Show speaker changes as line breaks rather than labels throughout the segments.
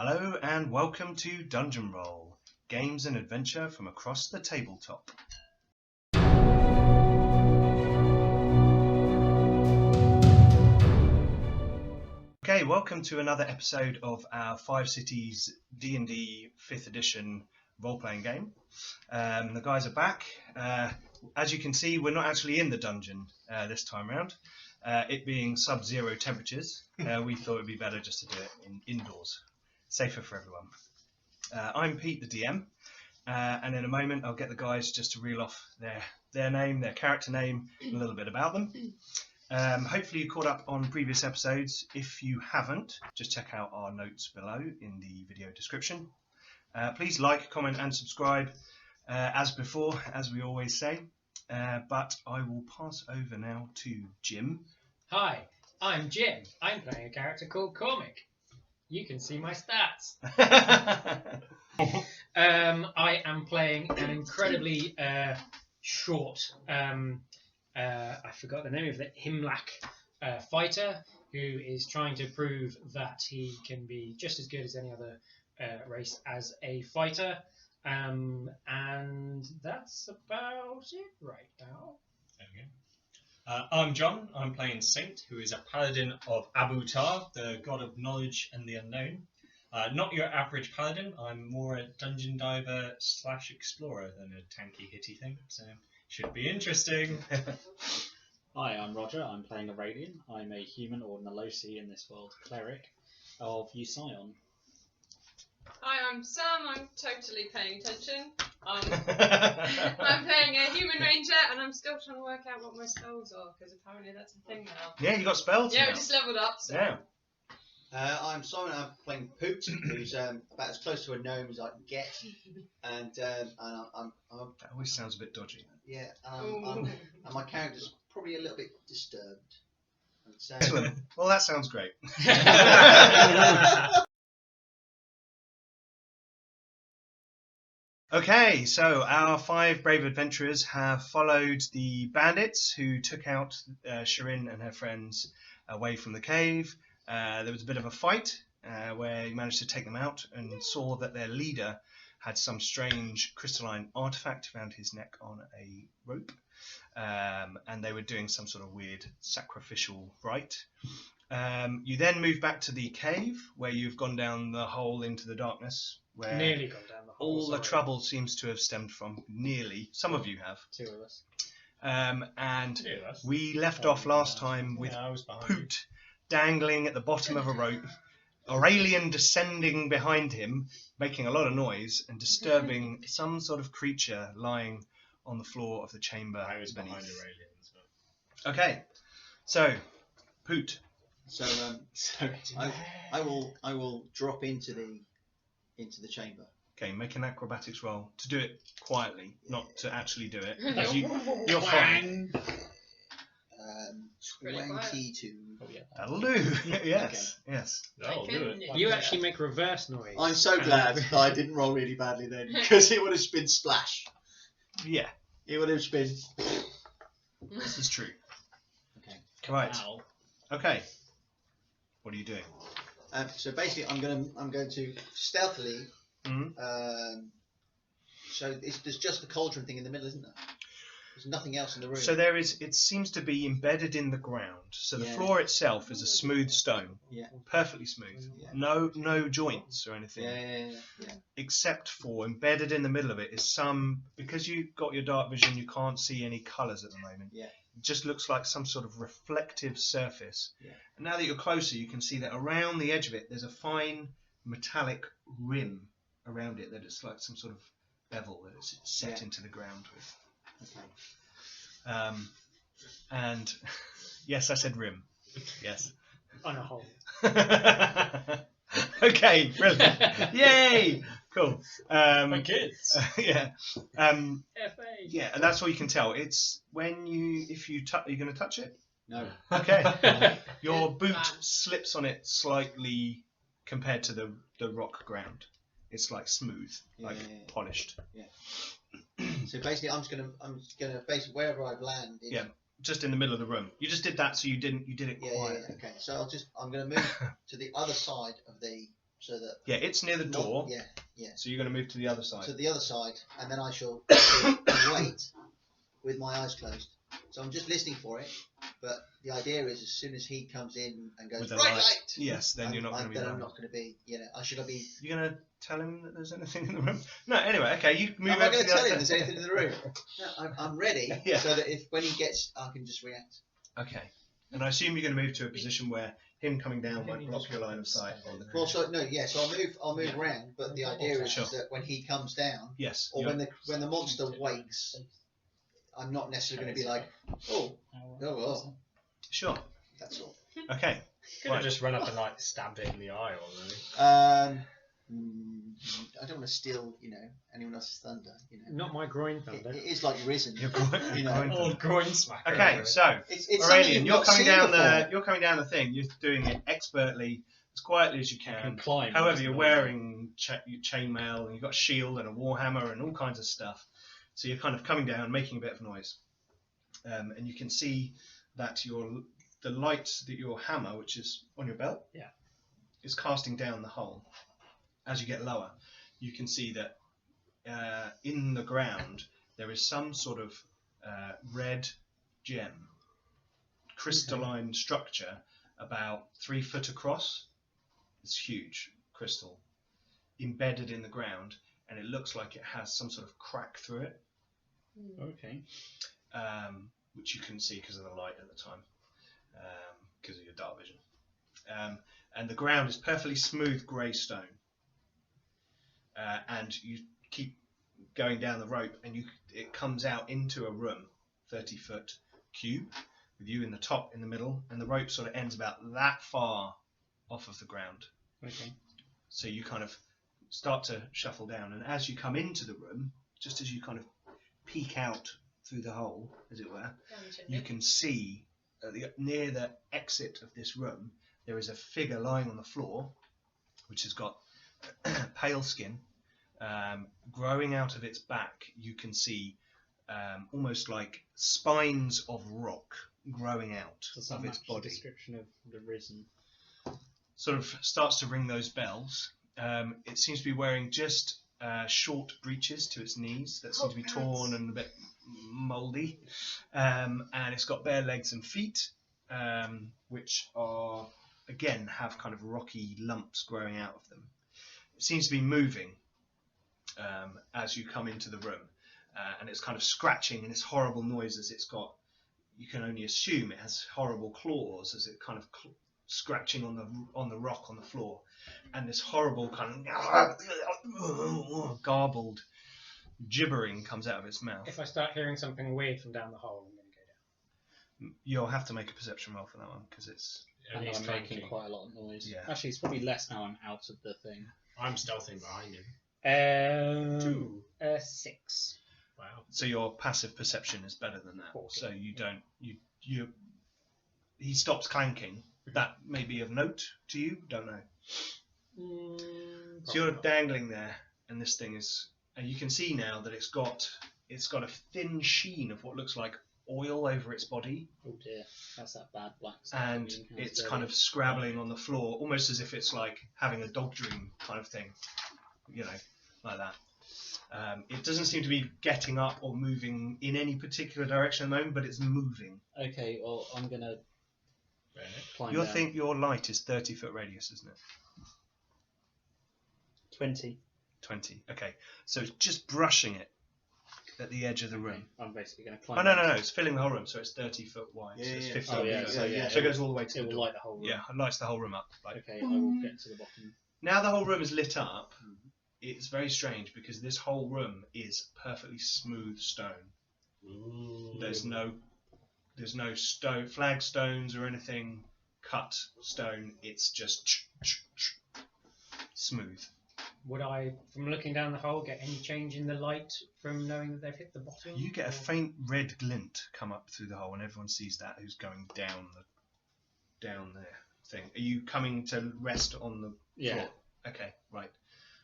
Hello and welcome to DungeonRole, games and adventure from across the tabletop. Okay, welcome to another episode of our Five Cities D&D 5th edition role-playing game. The guys are back. As you can see, we're not actually in the dungeon this time round. It being sub-zero temperatures, we thought it would be better just to do it indoors. Safer for everyone. I'm Pete, the DM, and in a moment I'll get the guys just to reel off their name, their character name, and a little bit about them. Hopefully you caught up on previous episodes. If you haven't, just check out our notes below in the video description. Please like, comment and subscribe as before, as we always say. But I will pass over now to Jim.
Hi, I'm Jim. I'm playing a character called Cormac. You can see my stats. I am playing an incredibly short, I forgot the name of it, Himlac fighter who is trying to prove that he can be just as good as any other race as a fighter. And that's about it right now.
There we go. I'm John. I'm playing Saint, who is a paladin of Abu Tar, the god of knowledge and the unknown. Not your average paladin. I'm more a dungeon diver / explorer than a tanky hitty thing, so should be interesting.
Hi, I'm Roger. I'm playing Aurelian. I'm a human or Nalosi in this world cleric of Usion.
Hi, I'm Sam. I'm totally paying attention. I'm playing a human ranger, and I'm still trying to work out what my spells are, because apparently that's a thing now.
Yeah, you got spells.
Yeah,
now.
we just leveled up. So.
Yeah.
I'm Simon. I'm playing Poot, who's about as close to a gnome as I can get, and I'm
That always sounds a bit dodgy.
yeah, and my character's probably a little bit disturbed.
Excellent. Well, that sounds great. Okay, so our 5 brave adventurers have followed the bandits who took out Shirin and her friends away from the cave. There was a bit of a fight where he managed to take them out and saw that their leader had some strange crystalline artifact around his neck on a rope. And they were doing some sort of weird sacrificial rite. You then move back to the cave where you've gone down the hole into the darkness. Where
Nearly gone down the hole.
all the trouble seems to have stemmed from. Nearly. Some of you have.
2 of us.
And
Yeah, that's-
we left off last time with
I was behind you.
Poot dangling at the bottom of a rope, Aurelian descending behind him, making a lot of noise and disturbing some sort of creature lying on the floor of the chamber
I was behind
beneath.
Aurelian as well.
Okay, so Poot.
So I will drop into the chamber.
Okay, make an acrobatics roll to do it quietly, not to actually do it.
Nope.
'Cause you're fine.
Pretty quiet.
22.
Oh, yeah.
That'll do. Yes, yes.
That'll do it.
You actually make reverse noise.
I'm so glad that I didn't roll really badly then, because it would have been splash.
Yeah,
It would have been.
this is true.
Okay.
Right.
Ow.
Okay. What are you doing?
So basically, I'm going to stealthily.
Mhm.
So there's just the cauldron thing in the middle, isn't there? There's nothing else in the room.
So there is. It seems to be embedded in the ground. So the
Yeah.
floor itself is a smooth stone,
Yeah.
perfectly smooth.
Yeah.
No joints or anything,
Yeah.
except for embedded in the middle of it is some. Because you got your dark vision, you can't see any colours at the moment.
Yeah.
It just looks like some sort of reflective surface.
Yeah.
And now that you're closer, you can see that around the edge of it, there's a fine metallic rim around it that it's like some sort of bevel that it's set
Yeah.
into the ground with.
Okay.
And yes, I said rim. Yes.
On a hole.
Okay, brilliant. Yay! Cool.
My kids.
Yeah.
FA.
Yeah, and that's all you can tell. It's when if you are you going to touch it?
No.
Okay. Your boot
Bad.
slips on it slightly compared to the rock ground. It's like smooth, like
Yeah.
polished.
So basically, I'm just gonna basically wherever I've landed.
Yeah. Just in the middle of the room. You just did that, so you did it
Yeah.
quietly.
Okay. So I'm gonna move to the other side of the so that
Yeah, it's near the door.
Yeah.
So you're going to move to the other side.
To the other side, and then I shall wait with my eyes closed. So I'm just listening for it, but the idea is as soon as he comes in and goes
With the
right
light.
light,
Yes, then you're not going to be
then
there.
I'm not going to be. I should be.
You're going to tell him that there's anything in the room? No, anyway, okay, you move
I'm
over
not going
to
to
the
tell
other
him there's anything in the room. No, I'm ready,
Yeah.
so that when he gets, I can just react.
Okay. And I assume you're going to move to a position where him coming down won't block your line of sight on the
Well, so I'll move around, but the idea is
Sure.
that when he comes down,
Yes.
or
you're-
when the monster wakes, I'm not necessarily going to be like, oh, well,
Sure.
that's all.
Okay.
Could
Right.
have just run up and like stabbed it in the eye or something.
I don't want to steal, anyone else's thunder.
Not my groin thunder.
It is like risen.
You're going,
You know.
going
Oh, groin smack.
Okay, so
It's something
Aurelian,
you've
you're
not
coming
seen
down
before.
you're coming down the thing. You're doing it expertly, as quietly as you
can
can.
climb.
However, you're wearing chainmail and you've got a shield and a warhammer and all kinds of stuff. So you're kind of coming down, making a bit of noise, and you can see that the light that your hammer, which is on your belt, is casting down the hole. As you get lower, you can see that in the ground there is some sort of red gem, crystalline structure, about 3 foot across. It's huge crystal embedded in the ground, and it looks like it has some sort of crack through it,
Okay.
which you couldn't see because of the light at the time, because of your dark vision. And the ground is perfectly smooth grey stone. And you keep going down the rope, and it comes out into a room, 30-foot cube, with you in the top, in the middle, and the rope sort of ends about that far off of the ground.
Okay.
So you kind of start to shuffle down, and as you come into the room, just as you kind of peek out through the hole, as it were, you can see near the exit of this room, there is a figure lying on the floor, which has got pale skin. Growing out of its back, you can see almost like spines of rock growing out
Does that
of its
match the
body.
description of the risen?
Sort of starts to ring those bells. It seems to be wearing just short breeches to its knees that seem to be torn and a bit mouldy, and it's got bare legs and feet, which are again have kind of rocky lumps growing out of them. It seems to be moving as you come into the room, and it's kind of scratching, and it's horrible noises. It's got, you can only assume it has horrible claws as it kind of scratching on the rock on the floor, and this horrible kind of garbled gibbering comes out of its mouth.
If I start hearing something weird from down the hole, I'm going to go down.
You'll have to make a perception roll for that one because it's
And
he's
I'm
trying
making
to-
quite a lot of noise.
Yeah.
Actually, it's probably less now I'm out of the thing.
I'm stealthing behind him.
6.
Wow.
so your passive perception is better than that.
40.
So you don't you he stops clanking. That may be of note to you. Don't know. So you're dangling there, and this thing is, and you can see now that it's got a thin sheen of what looks like oil over its body,
Oh dear, that's that bad black stuff.
and
that we encountered
it's
earlier.
kind of scrabbling on the floor, almost as if it's like having a dog dream kind of thing, like that. It doesn't seem to be getting up or moving in any particular direction at the moment, but it's moving.
Okay, well, I'm gonna climb
You
down.
think your light is 30-foot radius, isn't it?
20.
20. Okay, so it's just brushing it at the edge of the room.
I'm basically gonna climb.
Oh no,
down.
it's filling the whole room, so it's 30 foot wide. So it's 50
Oh, yeah,
feet.
so yeah,
So it goes all the way to
It
the
will
door.
light the whole room.
Yeah, it lights the whole room up. Like,
Okay, I will get to the bottom.
now the whole room is lit up. It's very strange because this whole room is perfectly smooth stone.
Ooh.
There's no stone, flagstones or anything cut stone. It's just smooth.
Would I, from looking down the hole, get any change in the light from knowing that they've hit the bottom?
You get a
Or-
faint red glint come up through the hole, and everyone sees that who's going down the thing. Are you coming to rest on the
Yeah.
floor? Okay, right.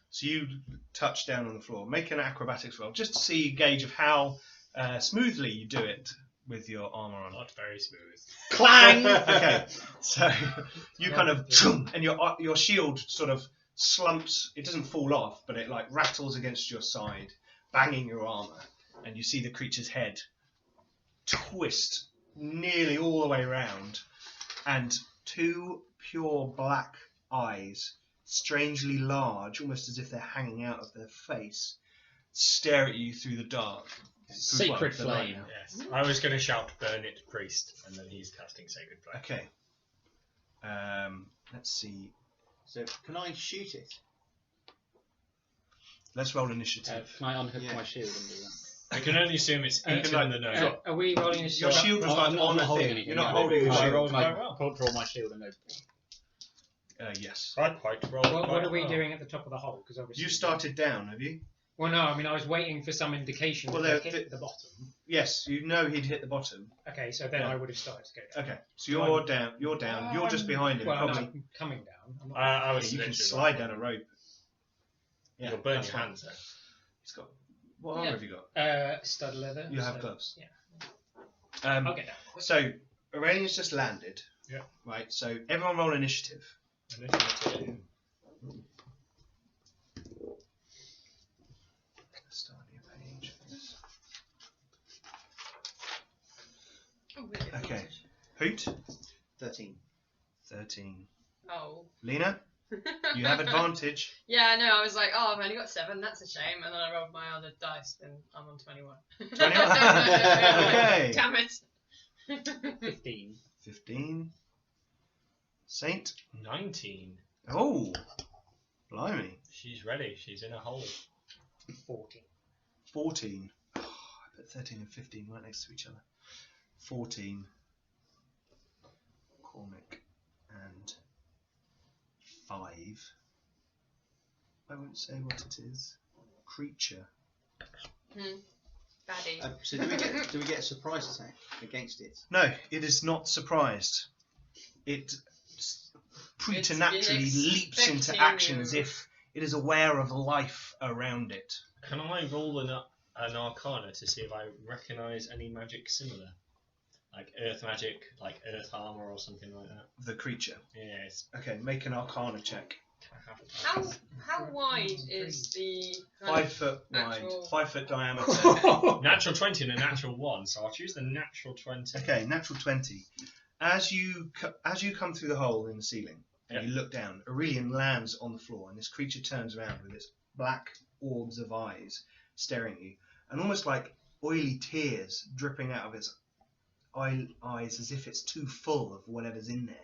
So you touch down on the floor. Make an acrobatics roll just to see gauge of how smoothly you do it with your armor on.
Not very smooth.
Clang!
Okay, so you kind of and your shield sort of slumps. It doesn't fall off, but it like rattles against your side, banging your armor, and you see the creature's head twist nearly all the way around, and two pure black eyes, strangely large, almost as if they're hanging out of their face, stare at you through the dark.
Sacred
the light
flame.
now.
Yes. I was going to shout, "Burn it, priest," and then he's casting Sacred Flame.
Okay. Let's see.
So can I shoot it?
Let's roll initiative.
Can I unhook
Yeah.
my shield and do that?
I can only assume it's eaten
like-
in the nose.
Sure.
Are we rolling a
Your
shield?
shield was
I'm
like
not
on the
holding
thing.
anything.
You're not
No.
holding the
I
shield.
rolled
Can
quite well.
I draw my shield and go?
Yes.
Right, quite roll.
What are we doing at the top of the hole? Because obviously
You started down, have you?
Well, no. I mean, I was waiting for some indication
Well,
that
they're-
they hit the bottom.
Yes, you know he'd hit the bottom.
Okay, so then
Yeah.
I would have started to go down.
Okay, so you're down. You're down. You're just behind him.
Well, no,
Probably.
I'm coming down. I'm not,
I
Yeah,
was
you can
literally
slide
like-
down a rope. Yeah,
You'll burn
that's
your
fine.
hands though.
He's got. What armor
Yeah.
have you got?
stud leather.
You have
so-
gloves.
Yeah.
Um,
I'll get down.
So Aurelian's just landed.
Yeah.
Right. So everyone roll initiative.
Initiative.
Start a new page.
Oh, really?
Okay. Hoot.
13.
13.
Oh.
Lena, you have advantage.
Yeah, I know. I was like, oh, I've only got 7. That's a shame. And then I rolled my other dice, and I'm on 21.
21? Okay.
Damn it.
15.
15. Saint.
19.
Oh. Blimey.
She's ready. She's in a hole.
14.
14. Oh, I put 13 and 15 right next to each other. 14. Cormac. And 5. I won't say what it is. Creature.
Baddie.
So do we get a surprise attack against it?
No, it is not surprised. It preternaturally leaps into
expecting
action
you.
as if it is aware of life around it.
Can I roll an Arcana to see if I recognise any magic similar? Like earth magic, like earth armor or something like that?
The creature.
Yes.
Okay, make an Arcana check.
How wide is the
5 foot wide,
actual-
5 foot diameter.
Natural 20 and a natural 1, so I'll choose the natural 20.
Okay, natural 20. As you come through the hole in the ceiling and you look down, Aurelian lands on the floor, and this creature turns around with its black orbs of eyes staring at you, and almost like oily tears dripping out of its eyes as if it's too full of whatever's in there.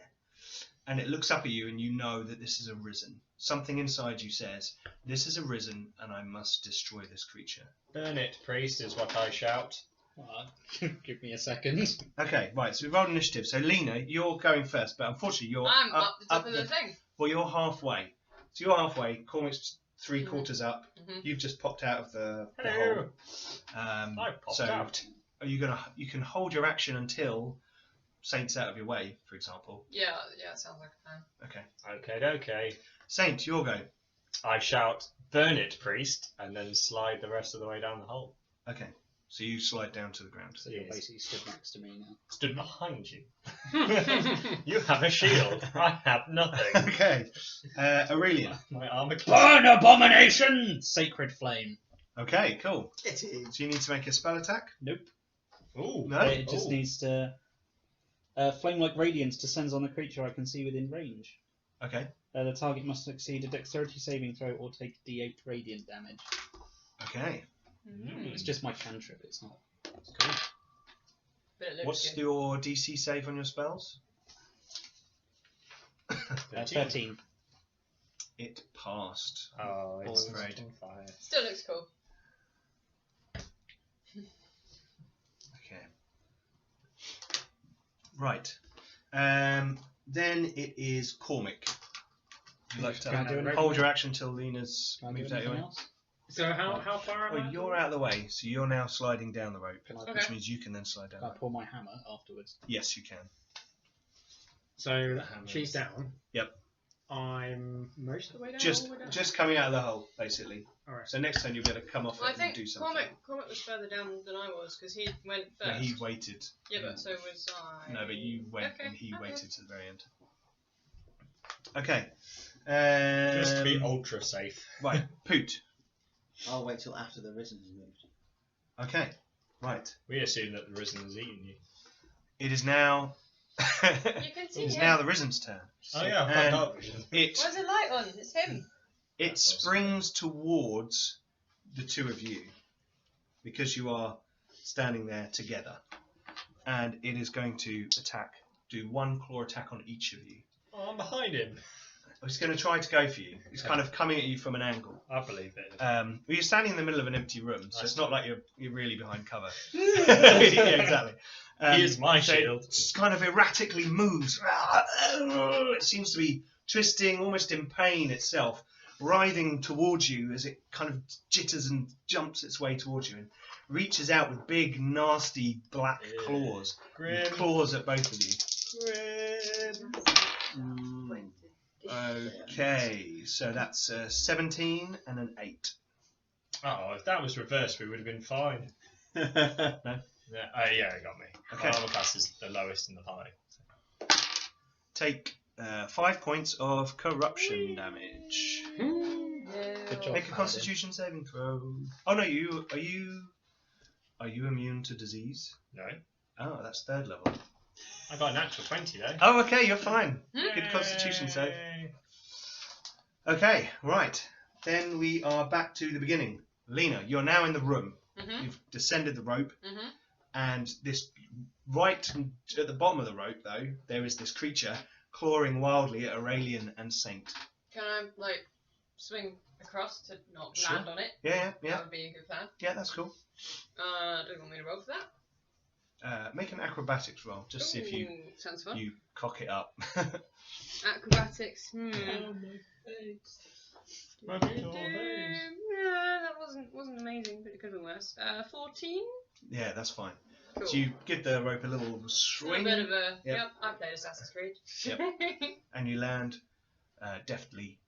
And it looks up at you, and you know that this is arisen. Something inside you says, "This is arisen, and I must destroy this creature."
Burn it, priest, is what I shout.
Give me a second.
Okay, right. So we rolled initiative. So Lena, you're going first, but unfortunately you're
I'm up the top of the thing.
Well, you're halfway. So you're halfway. Cormac's 3/4 up.
Mhm.
You've just popped out of the
Hello.
hole.
I popped
so
out.
are you gonna? You can hold your action until Saint's out of your way, for example.
Yeah, sounds like a plan.
Okay.
Okay.
Saint, your go.
I shout, burn it, priest, and then slide the rest of the way down the hole.
Okay. So you slide down to the ground.
So you're
Yes.
basically stood next to me now.
Stood behind you. You have a shield. I have nothing.
Okay. Aurelian.
My armor class.
Burn abomination! Sacred flame.
Okay. Cool.
It is.
So you need to make a spell attack.
Nope.
Ooh.
No?
It just
Ooh.
needs to. Flame-like radiance descends on the creature I can see within range.
Okay.
The target must succeed a dexterity saving throw or take d8 radiant damage.
Okay.
It's just my cantrip, it's not.
Cool.
But it looks
What's
good.
your DC save on your spells?
13.
It passed.
Oh, it's
I'm afraid.
on fire.
Still looks cool.
Okay. Right. Then it is Cormac. You'd like
Can I do
to
anything?
hold your action until Lena's
Can I do
moved out your
anything
way.
else?
So how far am I?
Well, you're out of the way, so you're now sliding down the rope,
Can I,
Okay.
which means you can then slide down.
can I
the rope.
pull my hammer afterwards?
Yes, you can.
So
hammers.
she's down.
Yep.
I'm most of the way down.
Just
all the way down?
just coming out of the hole, basically.
All right.
So next time you'll be able to come off
Well, I
it and
think
do something.
Cormac was further down than I was because he went first.
No, he waited.
Yeah, but so was I.
No, but you went
Okay,
and he
okay.
waited to the very end. Okay.
Just to be ultra safe.
Right, Poot.
I'll wait till after the risen is moved.
Okay, right.
We assume that the Risen has eaten you.
It is now.
You can see
It is
him.
now the Risen's turn.
Oh yeah, I've
And
got dark vision.
It
Where's the light on? It's him.
it
That's awesome.
springs towards the two of you because you are standing there together, and it is going to attack. Do one claw attack on each of you.
Oh, I'm behind him.
It's going to try to go for you. It's kind of coming at you from an angle.
I believe it.
Well, you're standing in the middle of an empty room, so
I
it's
see.
not like you're really behind cover. Yeah, exactly.
He is my
so
shield.
It just kind of erratically moves. It seems to be twisting, almost in pain itself, writhing towards you as it kind of jitters and jumps its way towards you and reaches out with big, nasty black
Yeah.
claws.
Grim.
And claws at both of you.
Grim.
Okay, so that's 17 and an 8.
Oh, if that was reversed, we would have been fine.
No?
Yeah, it got me.
Okay.
My armor class is the lowest in the party.
Take 5 points of corruption damage.
Good job.
Make a Constitution saving throw. Oh no, are you immune to disease?
No,
Oh, that's 3rd level.
I got a natural 20 though.
Oh, okay, you're fine. Good Constitution save.
Yay.
Okay, right. Then we are back to the beginning. Lena, you're now in the room.
Mhm.
You've descended the rope,
Mhm.
and this right at the bottom of the rope, though, there is this creature clawing wildly at Aurelian and Saint.
Can I swing across to not
Sure.
land on it?
Yeah,
That would be a good plan.
yeah, that's cool.
Do you want me to roll for that?
Make an acrobatics roll, just see if you
Ooh, sounds fun.
cock it up.
Acrobatics.
My beautiful face.
Yeah, that wasn't amazing, but it could have been worse. 14.
Yeah, that's fine.
Cool.
So you give the rope a little
A little
swing,
bit of a.
Yep.
Yep, I played Assassin's Creed.
Yep. and you land deftly,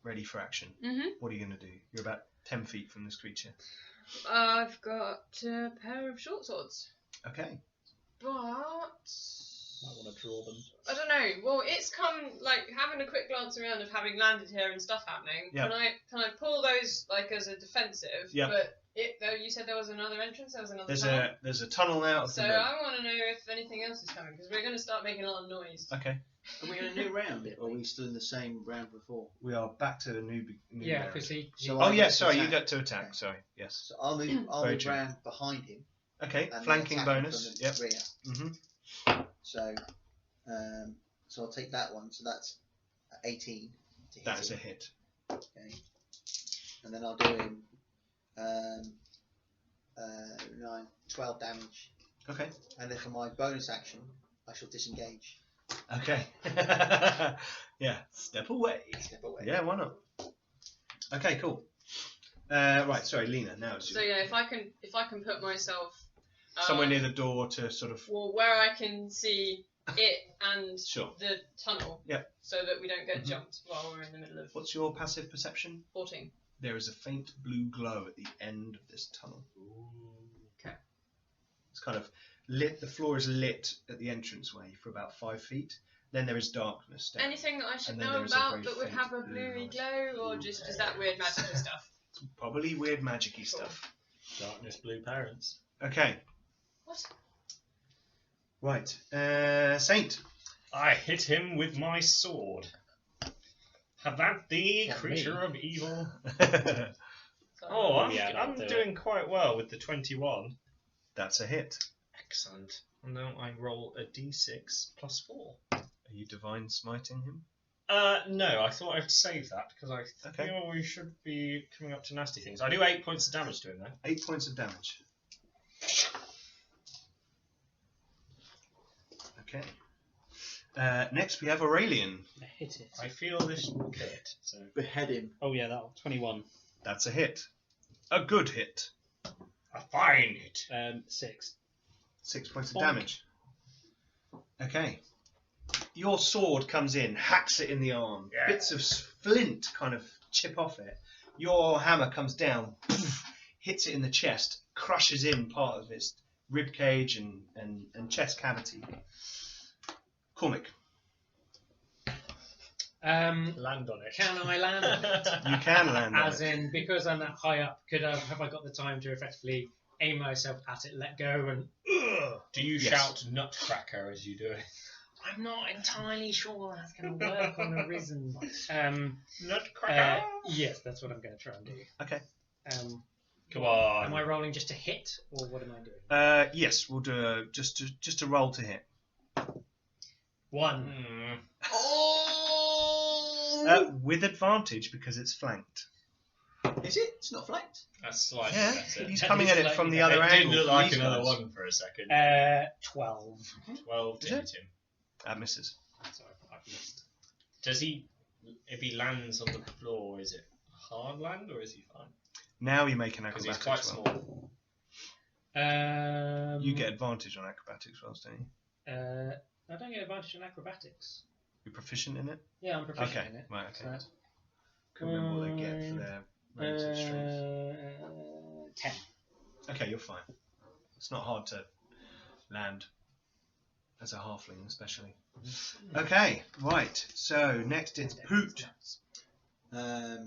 ready for action.
Mhm.
What are you going to do? You're about 10 feet from this creature.
I've got a pair of short swords,
Okay.
but
Might want to draw them.
I don't know. Well, it's come having a quick glance around of having landed here and stuff happening.
Yeah.
Can I pull those as a defensive?
Yeah.
But though you said there was another entrance, there was another tunnel.
There's a tunnel out of
So
the room.
I want to know if anything else is coming because we're going to start making a lot of noise.
Okay.
Are we in a new round, or are we still in the same round before?
We are back to the new
Yeah,
round.
because he.
So
Oh
I
yeah,
get to
sorry, you
attack.
got to attack.
Okay.
Sorry, yes.
So I'll move
Very true.
round behind him.
Okay,
And
flanking
attack him
bonus.
from
Yep.
the rear.
Mhm.
So I'll take that one. So that's 18 to hit
That is a
him.
hit.
Okay. And then I'll do him 12 damage.
Okay.
And then for my bonus action, I shall disengage.
Okay. Yeah. Step away.
Step away.
Yeah, why not? Okay, cool. Right, sorry, Lena. Now it's
So
you.
yeah, if I can put myself
Somewhere near the door to sort of.
well, where I can see it and
Sure.
the tunnel.
Yep.
So that we don't get
Mhm.
jumped while we're in the middle of
What's your passive perception?
14.
There is a faint blue glow at the end of this tunnel.
Okay.
It's kind of lit. The floor is lit at the entranceway for about 5 feet. Then there is darkness down.
Anything that I should
And then
know
there is a
about
very
that would
faint
have a
blue
bluey
light.
glow, or just that weird magical stuff?
It's probably weird magic-y stuff.
Darkness blue parents.
Okay.
What?
Right. Saint.
I hit him with my sword. Have that thee,
Not
creature
me.
of evil.
Sorry.
Oh, I'm,
Yeah, that'll
I'm
do it.
doing quite well with the 21.
That's a hit.
Excellent. And now I roll a d6 plus 4.
Are you divine smiting him?
No, I thought I'd save that because I
Okay.
feel we should be coming up to nasty things. I do 8 points of damage to him though.
8 points of damage. Okay. Next we have Aurelian.
Hit it.
I feel this will kill it. So
Behead him.
Oh yeah, that 21.
That's a hit. A good hit.
a fine hit.
6.
6 points of
Bonk.
damage. Okay. Your sword comes in, hacks it in the arm.
Yeah.
Bits of flint kind of chip off it. Your hammer comes down, hits it in the chest, crushes in part of its rib cage and chest cavity. Cormac.
Land on it.
Can I land on it?
You can land on
As
it.
in, because I'm that high up, have I got the time to effectively aim myself at it, let go, and
Do you
Yes.
shout Nutcracker as you do it?
I'm not entirely sure that's going to work on Arisen.
Nutcracker!
Yes, that's what I'm going to try and do.
Okay.
Come on.
Am I rolling just to hit, or what am I doing?
Yes, we'll do just a roll to hit.
1.
Hmm.
Oh!
With advantage because it's flanked.
Is it? It's not flanked.
That's slightly
Yeah,
better.
he's
That
coming
is
at it
slightly
from the
better.
other
It did
angle.
look
from
like
these
another
guys.
one for a second.
12.
12 to
Is it?
hit him.
That misses.
Sorry, I've missed.
Does he, if he lands on the floor, is it hard land or is he fine?
Now you make an
Because he's
acrobatics
quite
roll.
small.
You get advantage on acrobatics rolls, don't you?
I don't get advantage on acrobatics.
You're proficient in it?
Yeah, I'm proficient
Okay,
in it.
right,
So
okay.
that's
Can't remember what they get for their relative strength.
10.
Okay, you're fine. It's not hard to land as a halfling, especially. Okay, right. So next it's Poot.
I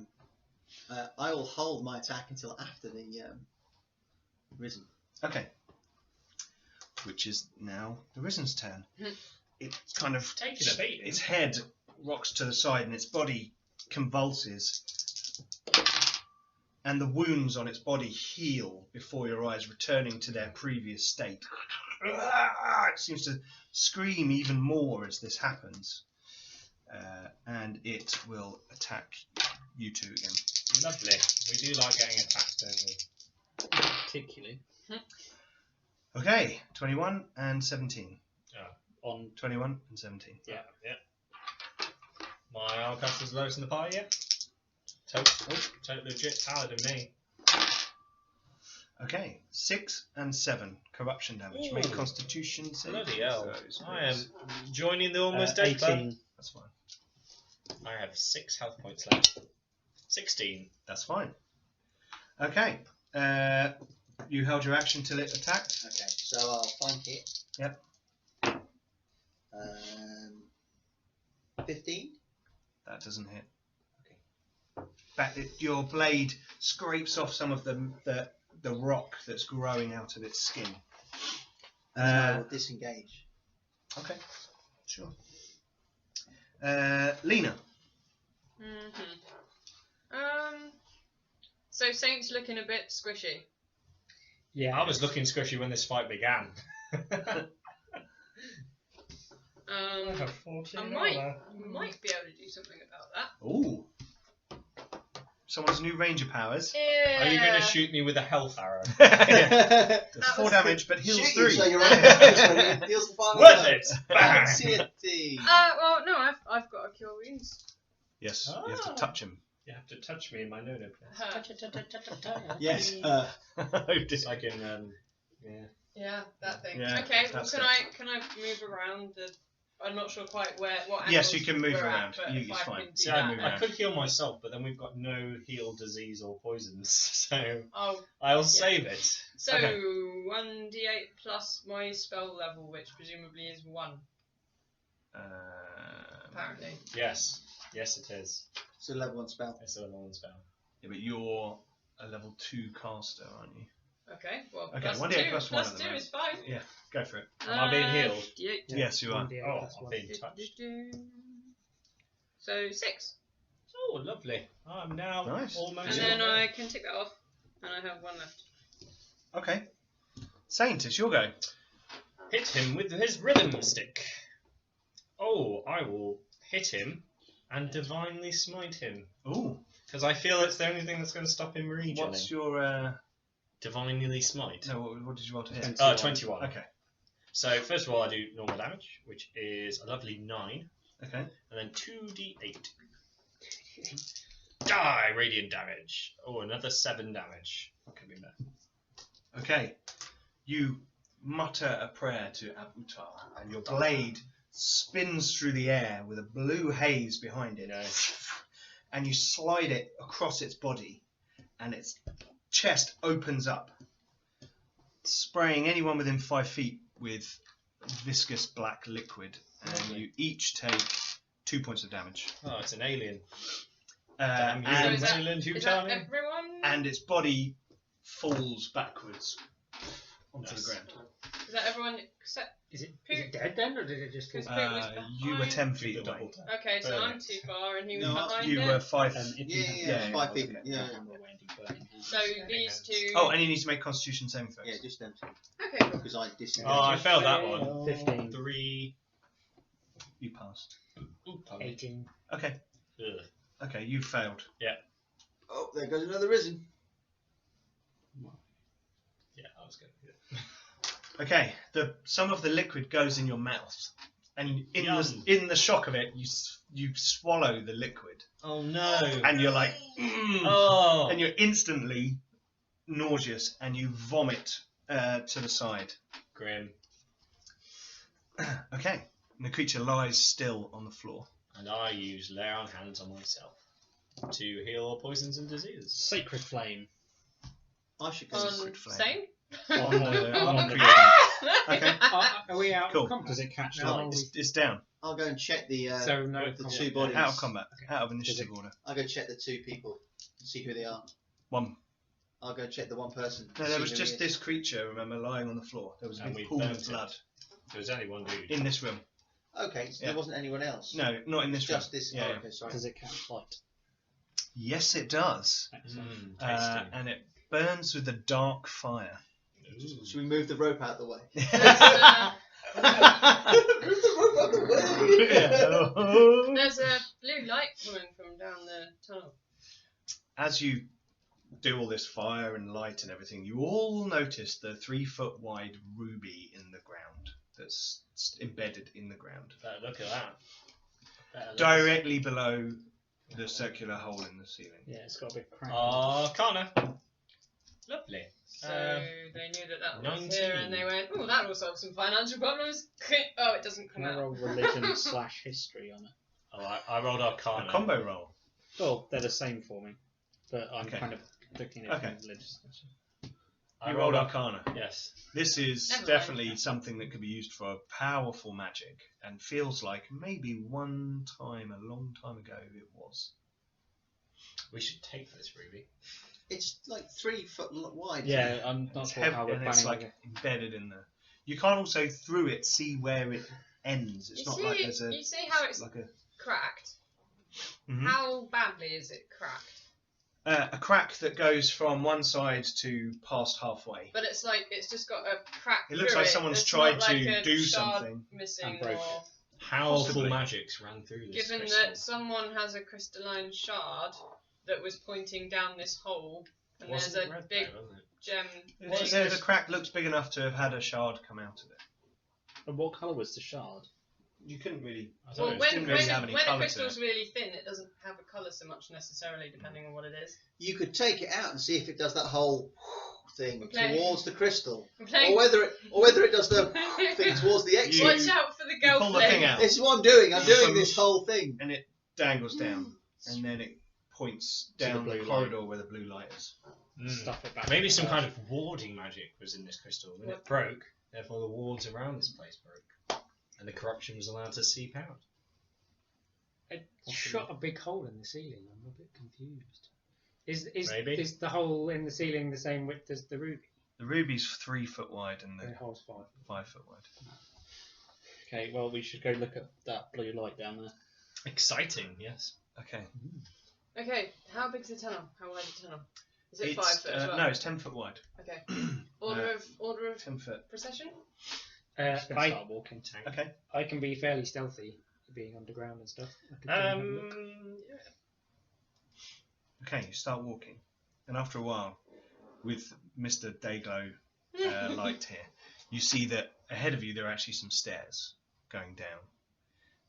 will hold my attack until after the Risen.
Okay. Which is now the Risen's turn. It kind of
Taking a beating.
its head rocks to the side and its body convulses, and the wounds on its body heal before your eyes, returning to their previous state. It seems to scream even more as this happens, and it will attack you two again.
Lovely. We do like getting attacked, don't we?
Particularly
Okay, 21 and 17.
on
21 and 17.
Yeah. My Armcaster's lowest in the party yet? Total legit paladin me.
Okay, 6 and 7 corruption damage.
Ooh.
Make Constitution save.
Bloody hell.
throws,
I am
please.
joining the almost dead club.
18.
That's fine.
I have 6 health points left. 16.
That's fine. Okay. You held your action till it attacked.
Okay, so I'll find hit.
Yep.
15.
That doesn't hit.
Okay.
Back, your blade scrapes off some of the rock that's growing out of its skin.
And then I will disengage.
Okay. Sure. Lena.
So Saint's looking a bit squishy.
Yeah.
I was looking squishy when this fight began.
I might be able to do something about that.
Ooh. Someone's new ranger powers.
Are you going to shoot me with a health arrow?
Does 4
was
damage, but heals
Shoot
3.
you, so you're on deals the final
Worth
blow.
it! Bang!
City.
Well, no, I've got a cure wounds.
Yes, you have to touch him.
You have to touch me in my no-no place.
Yes.
It's like in,
Yeah, that thing.
Yeah,
okay, well,
that's
can I move around? I'm not sure quite what
Yes,
angles
you can move
we're
around.
At, but
You-
if
it's
I
fine.
can do
See,
that,
move
I
around.
could heal myself, but then we've got no heal disease or poisons, so
Oh,
I'll save it.
so
Okay.
1d8 plus my spell level, which presumably is 1, apparently.
Yes, it is.
It's a level 1 spell.
It's a long spell.
Yeah, but you're a level 2 caster, aren't you?
Okay, well,
Okay,
plus
1d8
2,
plus 1
plus
at the
2
moment.
is fine.
Go for it.
Am I being healed?
Yeah.
Yes, you are.
Oh, I've been touched.
So 6.
Oh, lovely. I'm now
Nice.
almost...
And then I can tick that off, and I have 1 left.
Okay. Saint, it's your go.
Hit him with his rhythm stick. Oh, I will hit him and divinely smite him.
Ooh.
Because I feel it's the only thing that's going to stop him regening.
What's your...
Divinely smite.
No, what did you roll to hit?
21.
Okay.
So first of all I do normal damage, which is a lovely 9.
Okay.
And then 2d8. Die! Radiant damage. Oh, another 7 damage. Could be better.
Okay. You mutter a prayer to Abutar, and your blade spins through the air with a blue haze behind it. And you slide it across its body, and its chest opens up, spraying anyone within 5 feet with viscous black liquid. And you each take 2 points of damage.
Oh, it's an alien.
And,
So is that-
alien
Is that
two-timing.
everyone?
and its body falls backwards onto
Nice.
the ground.
Is that everyone except?
Is it dead then, or did it just fall?
Because Pooh was
You were
behind.
10 feet away.
Okay, so I'm
Perfect.
too far, and he was
No,
behind
You
it.
were 5.
If you
Yeah,
have
yeah,
yeah,
5
yeah,
people.
okay.
Yeah.
So these two.
Oh, and you need to make Constitution saving throws.
Yeah, just them two.
Okay, cool.
Because I disengaged.
Oh, I failed that one.
15.
3.
You passed.
Ooh,
18.
Okay.
Ugh.
Okay, you failed.
Oh, there goes another risen.
Yeah, I was going to do it.
Okay, some of the liquid goes in your mouth, and
Yum.
in the shock of it, you swallow the liquid,
Oh no.
and you're like,
Oh.
and you're instantly nauseous, and you vomit to the side.
Grim.
Okay, and the creature lies still on the floor.
And I use lay on hands on myself to heal all poisons and diseases.
Sacred Flame.
I should go.
On
Secret flame.
same.
On the creature. Okay.
Are we out
Cool.
of combat?
Does it catch
No.
light?
It's down.
I'll go and check the
So no
the
combat.
two bodies.
Out of combat. Out of initiative order.
I'll go check the two people and see who they are.
One.
I'll go check the one person.
No,
see
there was
who
just
he is.
this creature, remember, lying on the floor. There was a
And
big
we
pool
burnt
of
it.
blood
There's only one dude.
in this room.
Okay, so
Yeah.
there wasn't anyone else.
No, not in this room.
Just this.
Yeah,
Oh,
yeah.
okay, sorry.
Does it catch light?
Yes, it does.
Excellent.
Tasty.
And it burns with a dark fire.
Ooh.
Should we move the rope out the way?
There's
Move the rope out the way.
There's a blue light coming from down the tunnel.
As you do all this fire and light and everything, you all notice the 3 foot wide ruby in the ground that's embedded in the ground,
Better look at that. Better look.
directly below the circular hole in the ceiling.
Yeah, it's got a big crack.
Arcana. Lovely.
So they knew that was
19.
here, and they went, "Oh, that will solve some financial problems." Oh, it doesn't come
Can I
out.
roll religion / history on it?
Oh, I rolled Arcana.
A combo roll.
Well, they're the same for me, but I'm
Okay.
kind of looking at
Okay.
religious.
I
You rolled Arcana.
Yes.
This is
Never mind.
definitely something that could be used for powerful magic, and feels like maybe one time, a long time ago, it was.
We should take this ruby.
It's like 3 foot wide.
Yeah, I'm not
It's
sure
heavy,
how we're
and it's
planning.
like embedded in the. You can't also through it see where it ends. It's
You
not
see,
like there's a.
you see how it's
like a.
cracked.
Mhm.
How badly is it cracked?
A crack that goes from one side to past halfway.
But it's like it's just got a crack.
It looks
through
like someone's
It's
tried
not like
to
a
do
shard
something.
missing,
and broke
or
Powerful
Possibly.
magics ran through this
given
crystal.
that someone has a crystalline shard that was pointing down this hole, and
Wasn't
there's a
red
big
though, wasn't it?
gem.
It's,
thing.
the crack looks big enough to have had a shard come out of it.
And what colour was the shard?
You couldn't really.
I
Well,
don't know.
when,
didn't really
when,
have any
when a
colour to
crystal's really thin, it doesn't have a colour so much necessarily, depending on what it is.
You could take it out and see if it does that whole thing
Okay.
towards the crystal,
I'm
or
playing.
whether it does the thing towards the exit.
Watch out for the
You
girl
pull the thing
flame.
out,
This is what I'm doing. I'm doing
From-
this whole thing.
and it dangles down, and then it points
To the
down the,
blue
corridor where the blue light is.
Stuff it back.
Maybe
in
some
the
kind of warding magic was in this crystal. When it broke, therefore the wards around this place broke, and the corruption was allowed to seep out.
It shot a big hole in the ceiling. I'm a bit confused.
Maybe.
Is the hole in the ceiling the same width as the ruby?
The ruby's 3 foot wide and
The
the
hole's 5.
5 foot wide.
Okay, well, we should go look at that blue light down there.
Exciting, yes.
Okay.
Okay, how big's the tunnel? How wide's the tunnel? Is it 5
It's,
foot as well?
no, it's 10 foot wide.
Okay. Order of
10 foot.
procession?
Just gonna
I
start walking.
Okay.
I can be fairly stealthy, being underground and stuff. I could go and have a look.
Okay, you start walking, and after a while, with Mr. Dayglow light here, you see that ahead of you there are actually some stairs going down,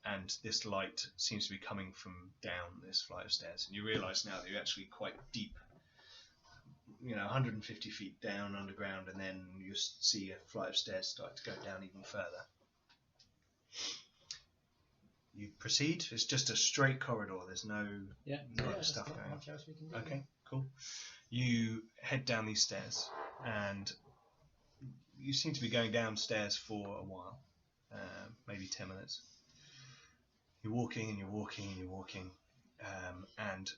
and this light seems to be coming from down this flight of stairs, and you realise now that you're actually quite deep, 150 feet down underground, and then you see a flight of stairs start to go down even further. You proceed. It's just a straight corridor. There's no
Yeah.
other stuff
Not
going on.
much else we can do.
Okay, cool. You head down these stairs, and you seem to be going downstairs for a while, maybe 10 minutes. You're walking and you're walking and you're walking, and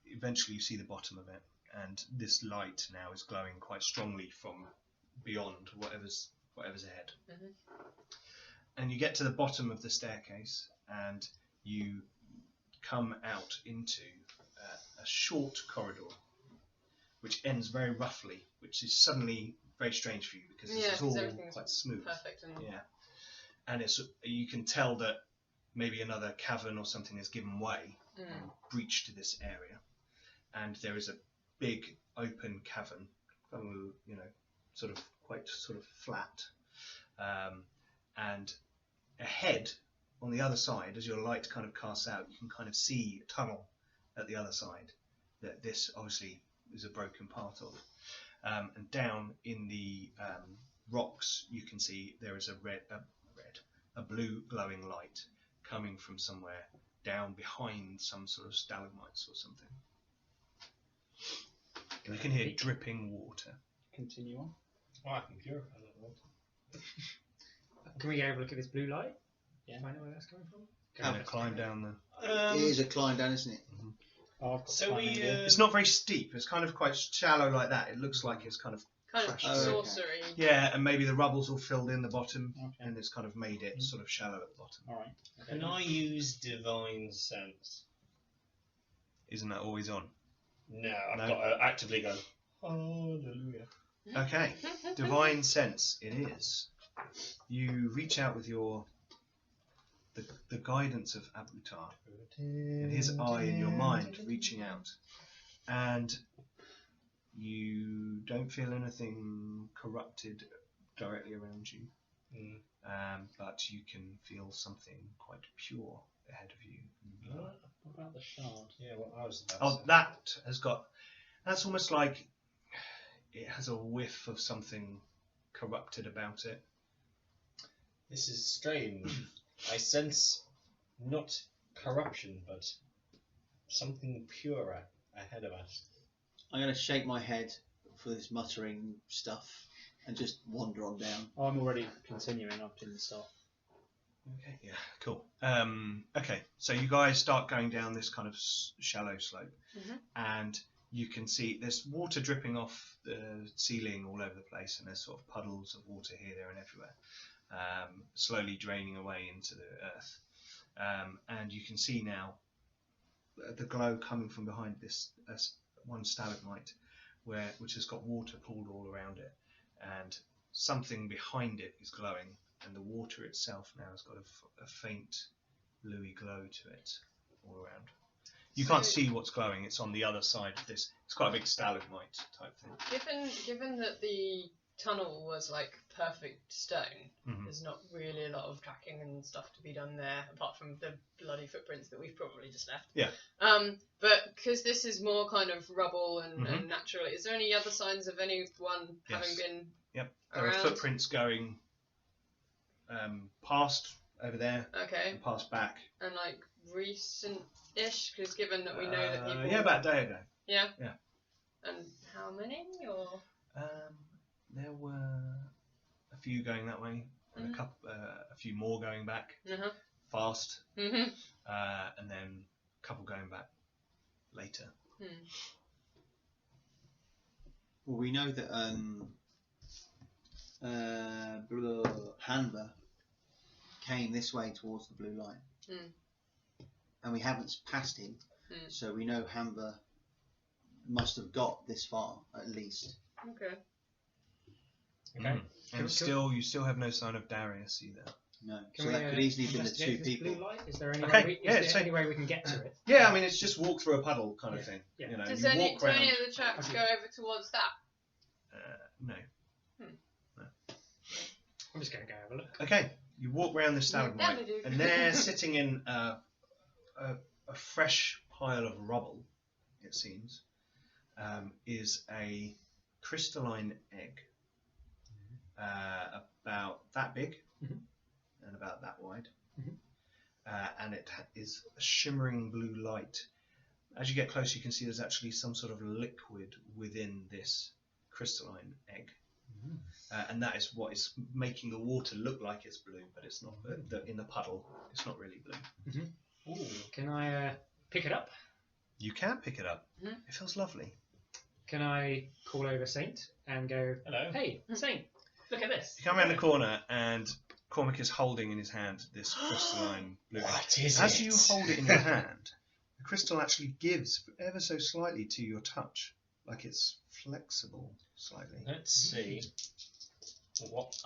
eventually you see the bottom of it, and this light now is glowing quite strongly from beyond whatever's ahead.
Mhm.
And you get to the bottom of the staircase, and you come out into a short corridor, which ends very roughly, which is suddenly very strange for you because this is
'cause
all
everything's
quite smooth.
Perfect. And
Yeah, and you can tell that maybe another cavern or something has given way and breached this area, and there is a big open cavern, sort of flat, and ahead on the other side, as your light kind of casts out, you can kind of see a tunnel at the other side that this obviously is a broken part of, and down in the rocks you can see there is a blue glowing light coming from somewhere down behind some sort of stalagmites or something. And you can hear dripping water.
Continue on.
Oh, I can purify that water.
Can we have a look at this blue light?
Yeah.
Find out where that's coming from?
Going to climb down the...
It is a climb down, isn't it?
So we...
It's not very steep. It's kind of quite shallow like that. It looks like it's kind of...
kind of
crashed.
Oh, okay.
sorcery.
Yeah, and maybe the rubble's all filled in the bottom,
Okay.
and it's kind of made it sort of shallow at the bottom.
All right. Okay.
Can I use Divine Sense?
Isn't that always on?
No, I've
No.
got to actively go, hallelujah.
Okay, divine sense it is. You reach out with the guidance of Abutar, and his eye in your mind reaching out, and you don't feel anything corrupted directly around you, but you can feel something quite pure ahead of you.
What about the shard?
Yeah, what I was about
Oh, that's almost like it has a whiff of something corrupted about it.
This is strange. I sense not corruption, but something purer ahead of us.
I'm going to shake my head for this muttering stuff and just wander on down.
Oh, I'm already continuing. I didn't start.
Okay, yeah, cool. Okay, so you guys start going down this kind of shallow slope, and you can see there's water dripping off the ceiling all over the place, and there's sort of puddles of water here, there, and everywhere, slowly draining away into the earth. And you can see now the glow coming from behind this one stalagmite, which has got water pooled all around it, and something behind it is glowing. And the water itself now has got a faint bluey glow to it all around. You can't see what's glowing. It's on the other side of this. It's quite a big stalagmite type thing.
Given that the tunnel was like perfect stone, there's not really a lot of tracking and stuff to be done there, apart from the bloody footprints that we've probably just left.
Yeah.
But because this is more kind of rubble and natural, is there any other signs of anyone having been?
Yep. There are
around?
footprints going past over there,
Okay.
and past back.
And like recent-ish, because given that we know that people.
Yeah, about a day ago.
Yeah.
Yeah.
And how many? Or
There were a few going that way, and a few more going back fast, and then a couple going back later.
Well, we know that Hanva came this way towards the blue light, and we haven't passed him, so we know Hanva must have got this far at least.
Okay.
Okay.
And you still have no sign of Darius either.
No,
Can
so
we,
that could easily have been the
investigate
two
this
people.
blue light? Is there any
Okay,
way
yeah,
is there any way we can get to it?
Yeah, I mean it's just walk through a puddle kind of thing.
Yeah.
You know,
Does
you
any
walk around.
of the tracks go over towards that?
No.
I'm just going to go have a look.
Okay, you walk around the stalagmite,
they do.
and there, sitting in a fresh pile of rubble, it seems, is a crystalline egg, about that big and about that wide, and it is a shimmering blue light. As you get closer, you can see there's actually some sort of liquid within this crystalline egg. And that is what is making the water look like it's blue, but it's not. In the puddle, it's not really blue.
Ooh.
Can I pick it up?
You can pick it up.
Mhm.
It feels lovely.
Can I call over Saint and go,
Hello.
hey, Saint, look at this.
You come around the corner and Cormac is holding in his hand this crystalline blue egg.
What is
As
it?
you hold it in your hand, the crystal actually gives ever so slightly to your touch, like it's flexible slightly.
Let's see.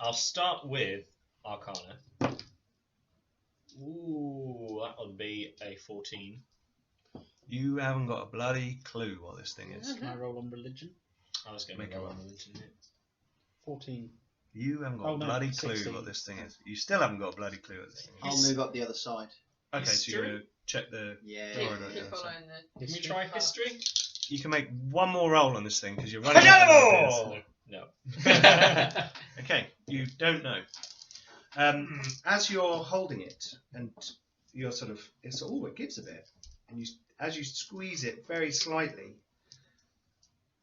I'll start with Arcana. Ooh, that would be a 14.
You haven't got a bloody clue what this thing is.
Can I roll on religion?
I was going
Make
to
a
roll
roll.
on religion.
14.
You haven't got
Oh,
a
no,
bloody clue
16.
what this thing is. You still haven't got a bloody clue what this thing is.
I'll move up the other side.
Okay, so you're
History?
going to check the...
Yeah.
Don't
Keep,
worry about
keep
the other side.
following the.
Can we
History?
try history?
You can make one more roll on this thing because you're running out of ideas.
No.
Okay, you don't know. As you're holding it, and you're sort of, it gives a bit, and as you squeeze it very slightly,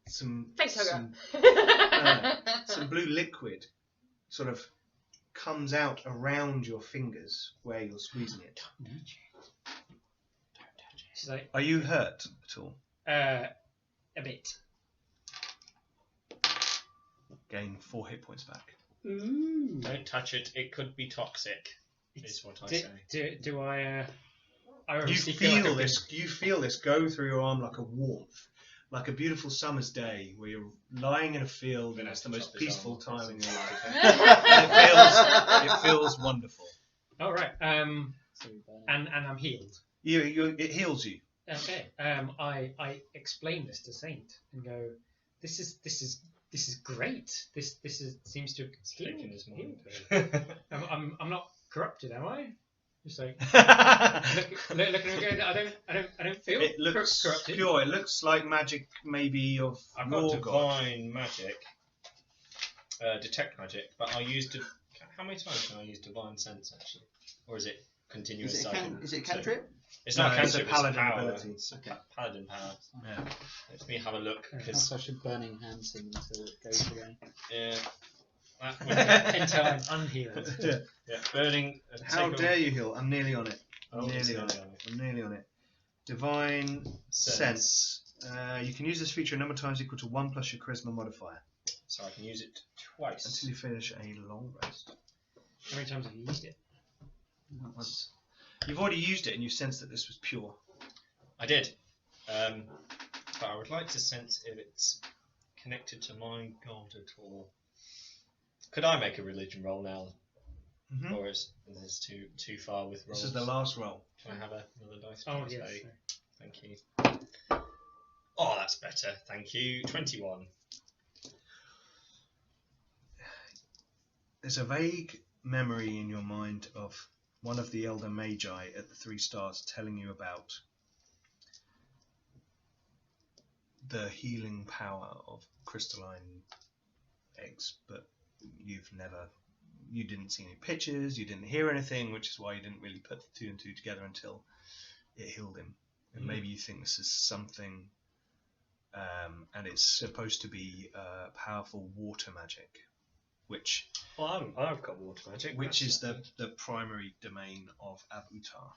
some
Facehugger.
some blue liquid sort of comes out around your fingers where you're squeezing it.
She's like,
Are you hurt at all?
a bit.
Gain 4 hit points back.
Ooh.
Don't touch it. It could be toxic. Is what I say.
Do I? I
You
obviously
feel
like
this. You feel this go through your arm like a warmth, like a beautiful summer's day where you're lying in a field and it's the most peaceful time in your life. it feels wonderful.
All right.
So we burn it.
And I'm healed.
It heals you.
Okay. I explain this to Saint and go, this is great. This seems to heal.
Taking his mind.
I'm not corrupted, am I? Just like look at him going. I don't feel
It looks
corrupted.
pure. It looks like magic, maybe of
I've
your
got
god.
divine magic, detect magic, but I'll use. How many times can I use divine sense actually, or is it continuous?
Is it,
cycle?
is it
So-
cantrip?
It's
No,
not
it's a
cantrip.
paladin
power.
ability.
It's
Okay.
paladin power.
Yeah.
Let me have a look because
Also, I should burning hands him until it goes away.
yeah, that
Until I'm unhealed.
yeah, burning.
How
take
dare you heal? I'm nearly on it.
Oh,
Nearly on it. I'm nearly on it. Divine sense. You can use this feature a number of times equal to 1 plus your charisma modifier
So I can use it twice.
until you finish a long rest.
How many times have you used it?
Once. You've already used it and you sensed that this was pure.
I did, but I would like to sense if it's connected to my god at all. Could I make a religion roll now,
Mm-hmm.
or is this too far with rolls?
This is the last roll.
Can I have another dice?
Oh
please?
yes.
Thank you. Oh, that's better. Thank you. 21.
There's a vague memory in your mind of one of the elder magi at the 3 stars telling you about the healing power of crystalline eggs, but you didn't see any pictures, you didn't hear anything, which is why you didn't really put the 2 and 2 together until it healed him. And maybe you think this is something, and it's supposed to be powerful water magic, which
Well, I've got water magic.
which is the primary domain of Abutar,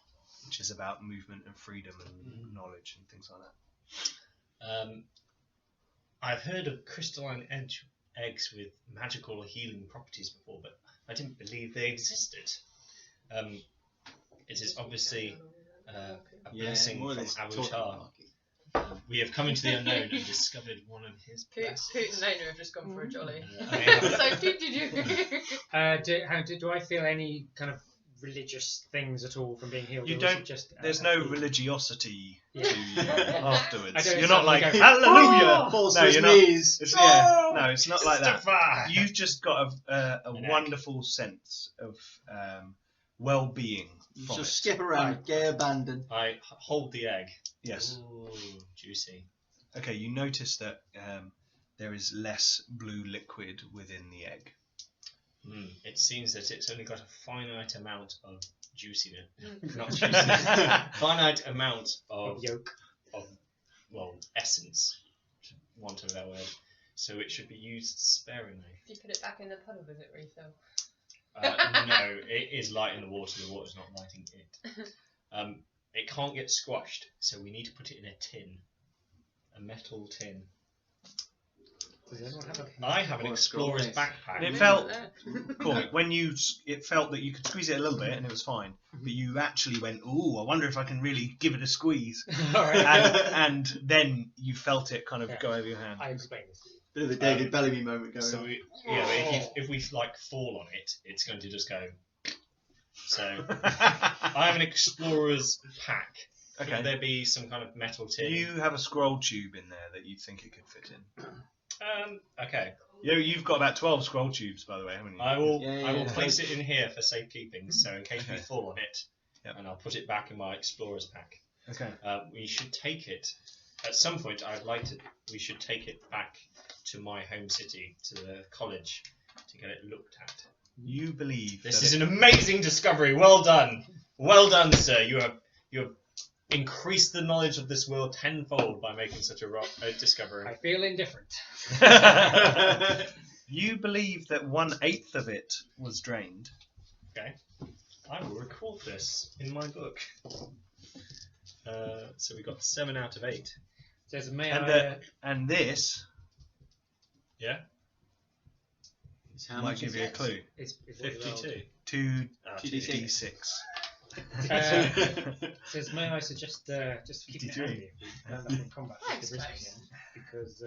which is about movement and freedom and knowledge and things like that.
I've heard of crystalline eggs with magical healing properties before, but I didn't believe they existed. It is obviously a blessing
more or
from
less
Abutar.
talking
We have come into the unknown and discovered one of his
Poot
blessings.
and Lena have just gone for a jolly.
I mean,
So did you?
Do I feel any kind of religious things at all from being healed?
You
or is it
don't-
just
There's no religiosity
Yeah.
to you afterwards.
I don't
You're not
suddenly
like
go,
hallelujah.
Falls
No,
to his
you're not.
knees.
It's, yeah, no, it's not like that.
Testify!
You've just got a
An egg.
wonderful sense of well-being
You
from
just
it.
skip around, gay abandon.
I hold the egg.
Yes.
Ooh, juicy.
Okay, you notice that there is less blue liquid within the egg.
It seems that it's only got a finite amount of juiciness.
Mm.
Not juiciness. Finite amount of
yolk?
essence, to want a better word. So it should be used sparingly.
If you put it back in the puddle, does it refill?
No, it is light in the water. The water's not lighting it. it can't get squashed, so we need to put it in a tin, a metal tin.
Does anyone have a...
I have an
Or a
explorer's
scroll case.
backpack.
It felt cool. When it felt that you could squeeze it a little bit and it was fine, but you actually went, "Ooh, I wonder if I can really give it a squeeze," and then you felt it kind of go over your hand.
I explained this to you.
Bit of a David Bellamy moment going
So
on.
if we like fall on it, it's going to just go. So I have an explorer's pack.
Okay.
Could there be some kind of metal tin?
You have a scroll tube in there that you think it could fit in.
Okay.
You've got about 12 scroll tubes, by the way, haven't you?
I will
Yeah.
place it in here for safekeeping, so in case we
Okay.
fall on it,
Yep.
and I'll put it back in my explorer's pack.
Okay.
We should take it at some point. We should take it back to my home city, to the college, to get it looked at.
You believe
This
that
is an amazing discovery. Well done, sir. You have increased the knowledge of this world tenfold by making such a discovery.
I feel indifferent.
You believe that 1/8 of it was drained.
Okay, I will record this in my book. So we got 7 out of 8.
Says, may
And
I...
And this
Yeah,
It's how
might
much
give
is
you a
it?
clue.
It's
52.
2d6.
Says, may I suggest just keep it
53.
handy if we end up in combat with
Thanks,
the risk
guys.
again, because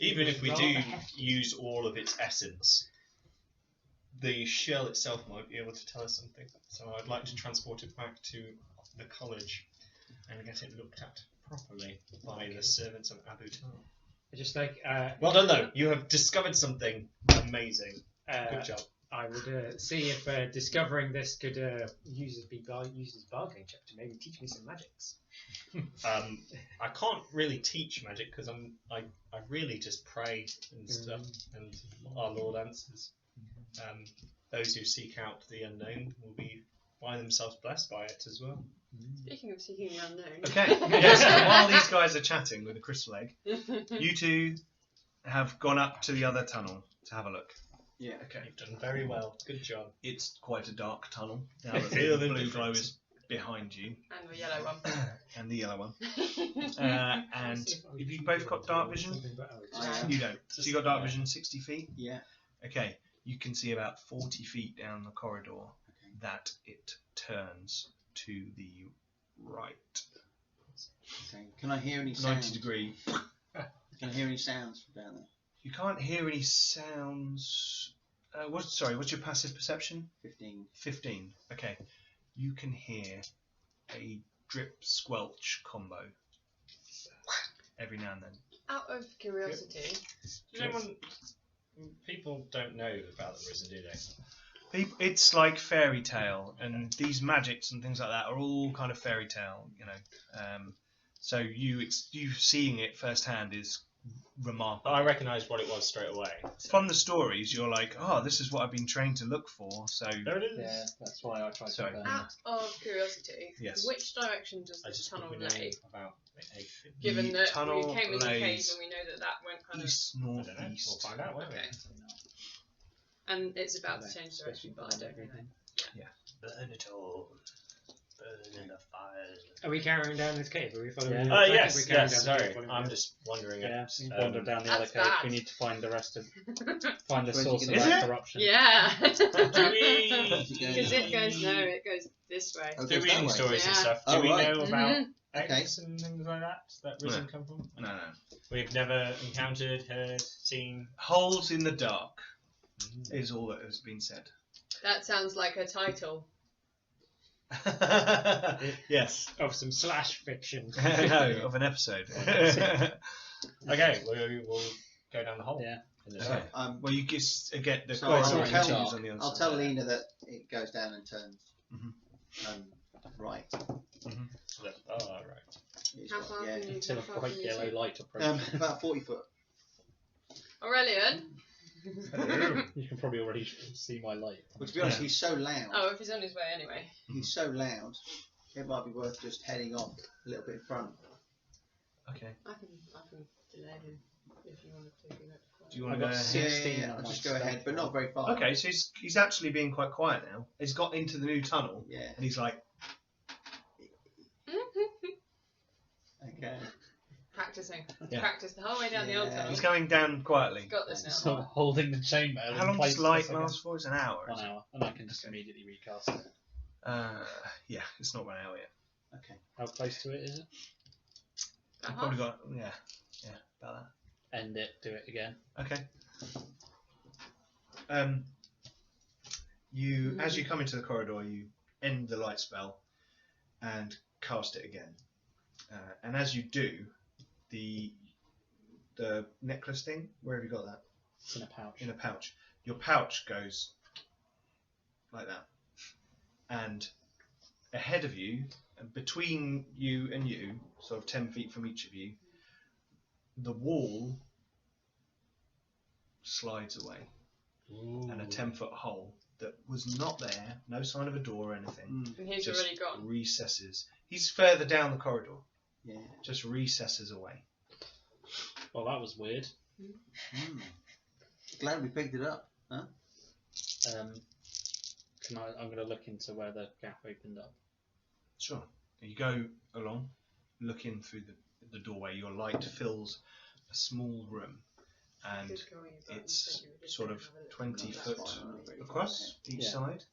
Even if we
Rather
do
hefty.
use all of its essence, the shell itself might be able to tell us something. So I'd like to transport it back to the college and get it looked at properly by the servants of Abu Tar.
I just like
Well done, though. You have discovered something amazing. Good job.
I would see if discovering this could use as bargaining chip to maybe teach me some magics.
I can't really teach magic because I really just pray and stuff, and our Lord answers. Those who seek out the unknown will be by themselves blessed by it as well.
Speaking of seeking the unknown.
Okay. Yes. While these guys are chatting with the crystal egg, you two have gone up to the other tunnel to have a look.
Yeah.
Okay.
You've done very well. Good job.
It's quite a dark tunnel. Now
I
that
feel
the
the
blue glow
difference.
is behind you,
And the yellow one.
and the yellow one. And have you both got dark vision? You don't. So you got dark vision 60 feet?
Yeah.
Okay. You can see about 40 feet down the corridor that it turns to the right.
Okay. Can I hear any
90
sounds?
degree.
Can I hear any sounds from down there?
You can't hear any sounds. What's your passive perception?
15.
15. Okay. You can hear a drip squelch combo every now and then.
Out of curiosity,
People don't know about the risen, do they?
It's like fairy tale, and these magics and things like that are all kind of fairy tale, you know. So you seeing it firsthand is remarkable.
I recognised what it was straight away.
From the stories, you're like, oh, this is what I've been trained to look for. So
There it is.
Yeah, that's why I tried
Sorry.
to burn
out of curiosity,
Yes.
which direction does
I
this
just
tunnel
think we know
lay?
about the
Given
The
that
tunnel
we came in the cave
lays
and we know that that went kind of,
east
I don't know. We'll
northeast.
find out, won't we?
Okay. and it's about to change direction, but I don't know.
Burn it all. Burn in the fire.
Are we carrying down this cave? Are we following?
Yeah.
the track? Are we
Yes,
carrying
yes,
down the
sorry.
cave, following
I'm
the-
just wondering
Yeah,
if...
wander down the other
That's
cave.
bad.
We need to find the find the
Where's
source
it
of
gonna-
that
Is it?
corruption.
Yeah.
Do we...
Because it goes this way.
Oh,
Through
goes that
reading
way.
stories and
Yeah.
stuff, do
Oh,
we
right.
know about
Mhm.
eggs and things like that risen come from?
No.
We've never encountered, heard, seen...
Holes in the dark is all that has been said.
That sounds like a title.
Yes.
Of some slash fiction.
No, of an episode.
Okay, we'll go down the hole.
Yeah.
In the
Okay.
dark.
Well, you just get the
So
quite
I'll
continues
tell,
on the other
I'll
side.
tell Lena that it goes down and turns.
Mhm.
Right.
Oh, right.
It's
How
right,
far
yeah.
can you
Until a
how far
bright
can you
yellow
see?
light approaches.
About 40 foot.
Aurelian?
You can probably already see my light.
Well, to be honest,
Yeah.
he's so loud.
Oh, if he's on his way anyway.
He's so loud. It might be worth just heading off a little bit in front.
Okay.
I can delay him if you want to do that.
Do you
I
want to
got
go
six.
ahead?
16
Yeah,
on
I'll
my
just go ahead,
stealth
but not very far.
Okay, so he's actually being quite quiet now. He's got into the new tunnel,
Yeah.
and he's like,
Okay.
Practicing.
Yeah.
Practice the whole way down the old
Yeah.
tunnel.
He's going down quietly.
Got this now.
Sort of holding the chainmail
How
in
long
place
does
for a
light
second.
last for? It's an hour.
1
is it?
hour, and I can just immediately recast it.
Yeah, it's not 1 hour yet.
Okay.
How close to it is it?
You've probably got, yeah, about
End it, do it again.
that. Okay. As you come into the corridor, you end the light spell and cast it again. And as you do, the necklace thing, where have you got that?
It's in a pouch.
In a pouch. Your pouch goes like that. And ahead of you, and between you and you, sort of 10 feet from each of you, the wall slides away.
Ooh.
And a 10-foot hole that was not there, no sign of a door or anything,
And he's
just
already gone.
recesses. He's further down the corridor,
Yeah.
just recesses away.
Well, that was weird.
Mm. Glad we picked it up. Huh?
I'm going to look into where the gap opened up.
Sure. You go along, looking through the doorway. Your light fills a small room, and
Good going, but
it's
you said you were just
sort
gonna
of
have a look.
20
That's
foot
fine, I'm not very
across each
Yeah.
side,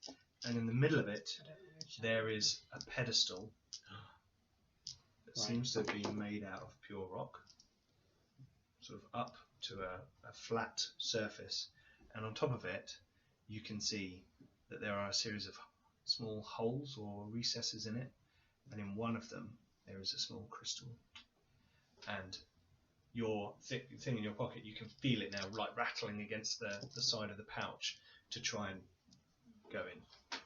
and in the middle of it
I don't know which
there is a pedestal that
Right.
seems to have been made out of pure rock, sort of up to a flat surface, and on top of it you can see that there are a series of small holes or recesses in it, and in one of them there is a small crystal, and your thing in your pocket, you can feel it now like rattling against the side of the pouch to try and go in.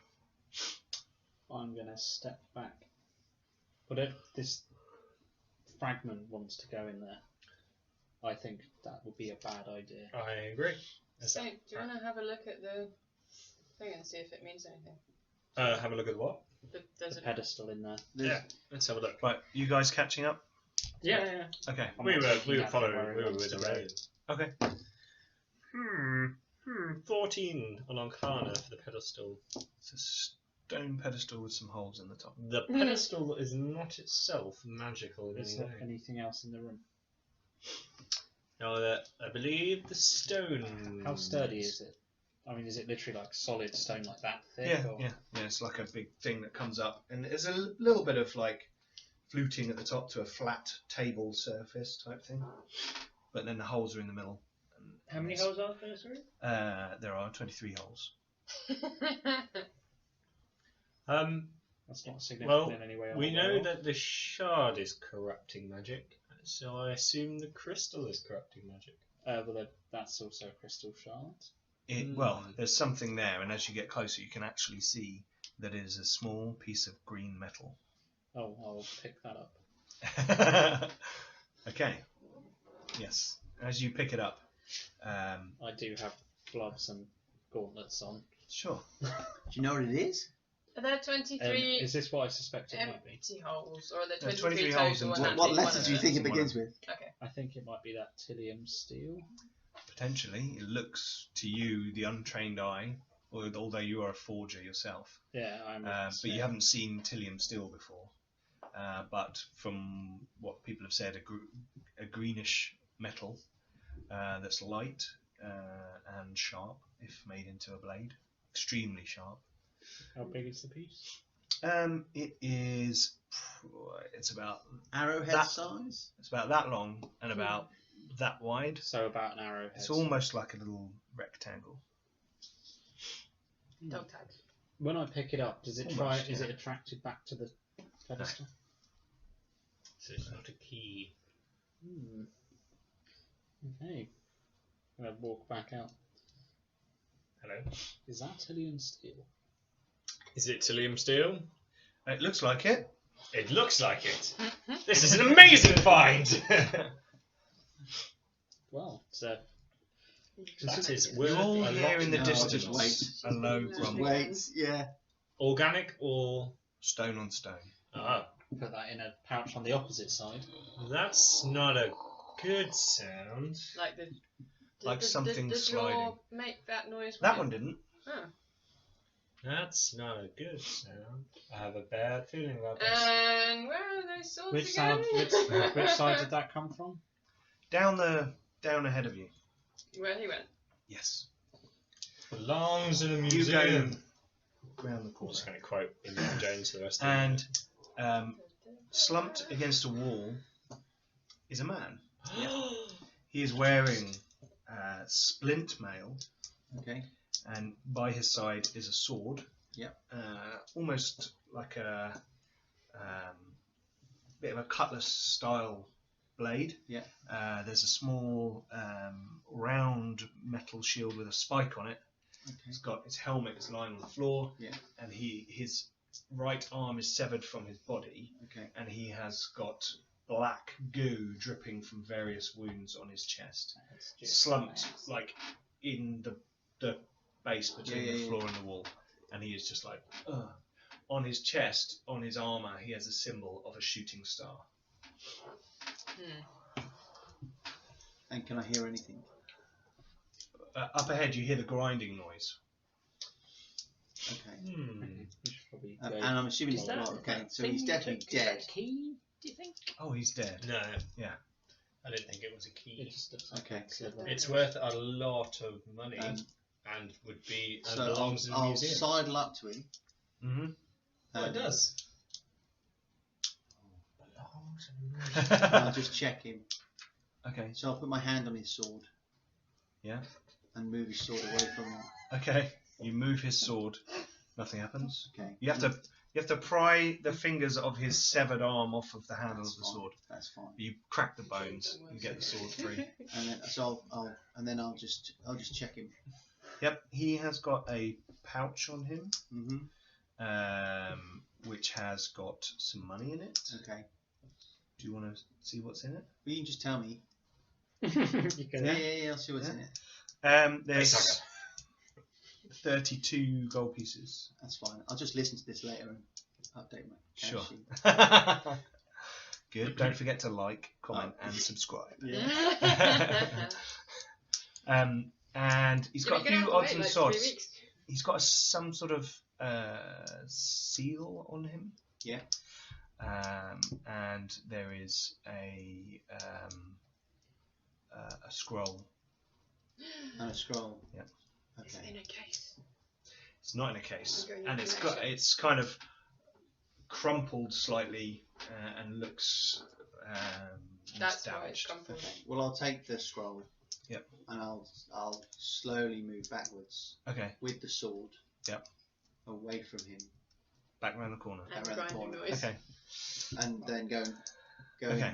I'm going to step back. But if this fragment wants to go in there, I think that would be a bad idea.
I agree.
So, do you want to have a look at the thing and see if it means anything?
Have a look at what?
Does
The
it?
pedestal in there.
Yeah, let's have a look.
Right, you guys catching up?
Yeah.
Okay.
I'm
We
not
were
taking that
following.
where it
We were
wants
with
to
the
go.
raid.
Okay.
14 on Arcana for the pedestal.
It's a stone pedestal with some holes in the top.
The pedestal is not itself magical in
Is
any
there
way.
anything else in the room?
Now, I believe the stone.
How sturdy is it? I mean, is it literally like solid stone like that thick?
Yeah,
or?
yeah. It's like a big thing that comes up, and there's a little bit of like fluting at the top to a flat table surface type thing, but then the holes are in the middle. And
How many holes are there, sorry?
There are 23 holes.
That's not significant
Well,
in any way. I'm
we
aware
know
of.
that the shard is corrupting magic, so I assume the crystal is corrupting magic.
Well, that's also a crystal shard.
Well, there's something there, and as you get closer, you can actually see that it is a small piece of green metal.
Oh, I'll pick that up.
Okay. Yes. As you pick it up,
I do have gloves and gauntlets on.
sure.
Do you know what it is?
Are there 23
Is this what I suspect it might be?
empty holes, or are there
There's
23
23 holes
total?
in
and
total.
that
What
being
letter
one
do you
of
think it
One of
begins with?
them? Okay.
I think it might be that Tillium steel.
Potentially, it looks to you, the untrained eye, although you are a forger yourself,
Yeah, I'm.
but you haven't seen Tillium steel before. But from what people have said, a greenish metal that's light and sharp if made into a blade, extremely sharp.
How big is the piece?
It is. It's about
Arrowhead
That-
size?
it's about that long and about that wide.
So about an arrowhead.
It's almost like a little rectangle.
Dog tag.
When I pick it up, does it
Almost,
Is
yeah.
it attracted back to the pedestal?
So it's not a key.
Okay. I'm gonna walk back out.
Hello.
Is that Tillium steel?
Is it Tillium steel?
It looks like it.
It looks like it. This is an amazing find.
Well, it's
That is
You
worth
all
a
hear
lot
in the
now.
distance
just
a low
Just
grumble.
Wait, yeah.
Organic or
Stone on stone.
put that in a pouch on the opposite side.
that's not a good sound.
Like the.
Like something
does
sliding.
your make that noise?
That
when
one didn't.
Oh.
That's not a good sound. I have a bad feeling about this.
And where are those swords
Which
again?
side? Which side did that come from?
Down ahead of you.
Where he went.
Yes.
Belongs in a
You
museum.
go round the
I'm
corner.
just going to quote Indiana Jones for the rest of
And slumped against a wall is a man. He is wearing splint mail,
Okay.
and by his side is a sword.
Yep.
Almost like a bit of a cutlass style blade.
Yeah.
There's a small round metal shield with a spike on it.
Okay.
He's got his helmet is lying on the floor.
Yeah.
And his right arm is severed from his body,
Okay.
and he has got black goo dripping from various wounds on his chest, slumped like in the base between the floor and the wall, and he is just like, ugh. On his chest, on his armour, he has a symbol of a shooting star.
And can I hear anything?
Up ahead, you hear the grinding noise.
Okay.
We should probably
And
go.
I'm assuming he's
Is that-
not. Okay. So he's definitely dead.
Key? Do you think?
Oh, he's dead.
No.
Yeah.
I didn't think it was a key.
It just looks like
Okay.
It's worth a lot of money and would be and
So
belongs in a
I'll
museum.
sidle up to him.
Mm-hmm.
Well, it does.
And I'll just check him.
Okay.
So I'll put my hand on his sword.
Yeah.
And move his sword away from him.
Okay. You move his sword. Nothing happens.
Okay.
You have to pry the fingers of his severed arm off of the handle of the sword.
That's fine.
You crack the bones and get the sword free.
And then I'll just check him.
Yep, he has got a pouch on him,
Mm-hmm.
which has got some money in it.
Okay.
Do you want to see what's in it?
Well, you can just tell me.
you can.
Yeah. I'll see what's in it.
There's 32 gold pieces.
That's fine. I'll just listen to this later and update my cash
Sure.
sheet.
Good. Don't forget to like, comment, and subscribe.
Yeah.
And he's got a few odds and
like
sods.
3 weeks.
He's got some sort of seal on him.
Yeah.
And there is a scroll.
And a scroll.
Yeah.
It's
Okay.
in a case.
It's not in a case,
I'm going
and
into
it's kind of crumpled slightly and looks
That's why it's
damaged.
crumpled.
Okay. Well, I'll take the scroll.
Yep.
And I'll slowly move backwards
Okay,
with the sword.
Yep.
Away from him,
back round the corner.
And the
Around the
grinding
corner.
noise.
Okay,
and then go.
okay.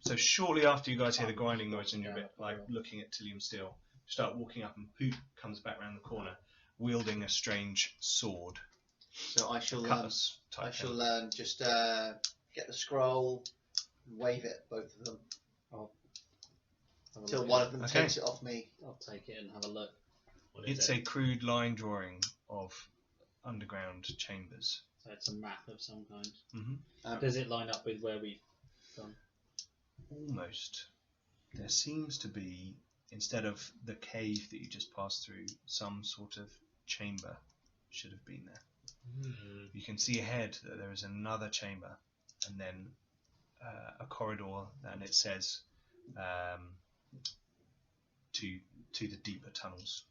So shortly after you guys hear the grinding noise and you're a bit like looking at Tillium Steel, you start walking up and Poop comes back round the corner, wielding a strange sword,
So I shall.
cutlass
I
type.
shall just get the scroll, wave it at both of them till one of them
Okay.
takes it off me.
I'll take it and have a look.
What is
It's
it?
a crude line drawing of underground chambers.
So it's a map of some kind.
Mm-hmm.
Does it line up with where we've gone?
Almost. There seems to be, instead of the cave that you just passed through, some sort of chamber should have been there. You can see ahead that there is another chamber, and then a corridor, and it says to the deeper tunnels.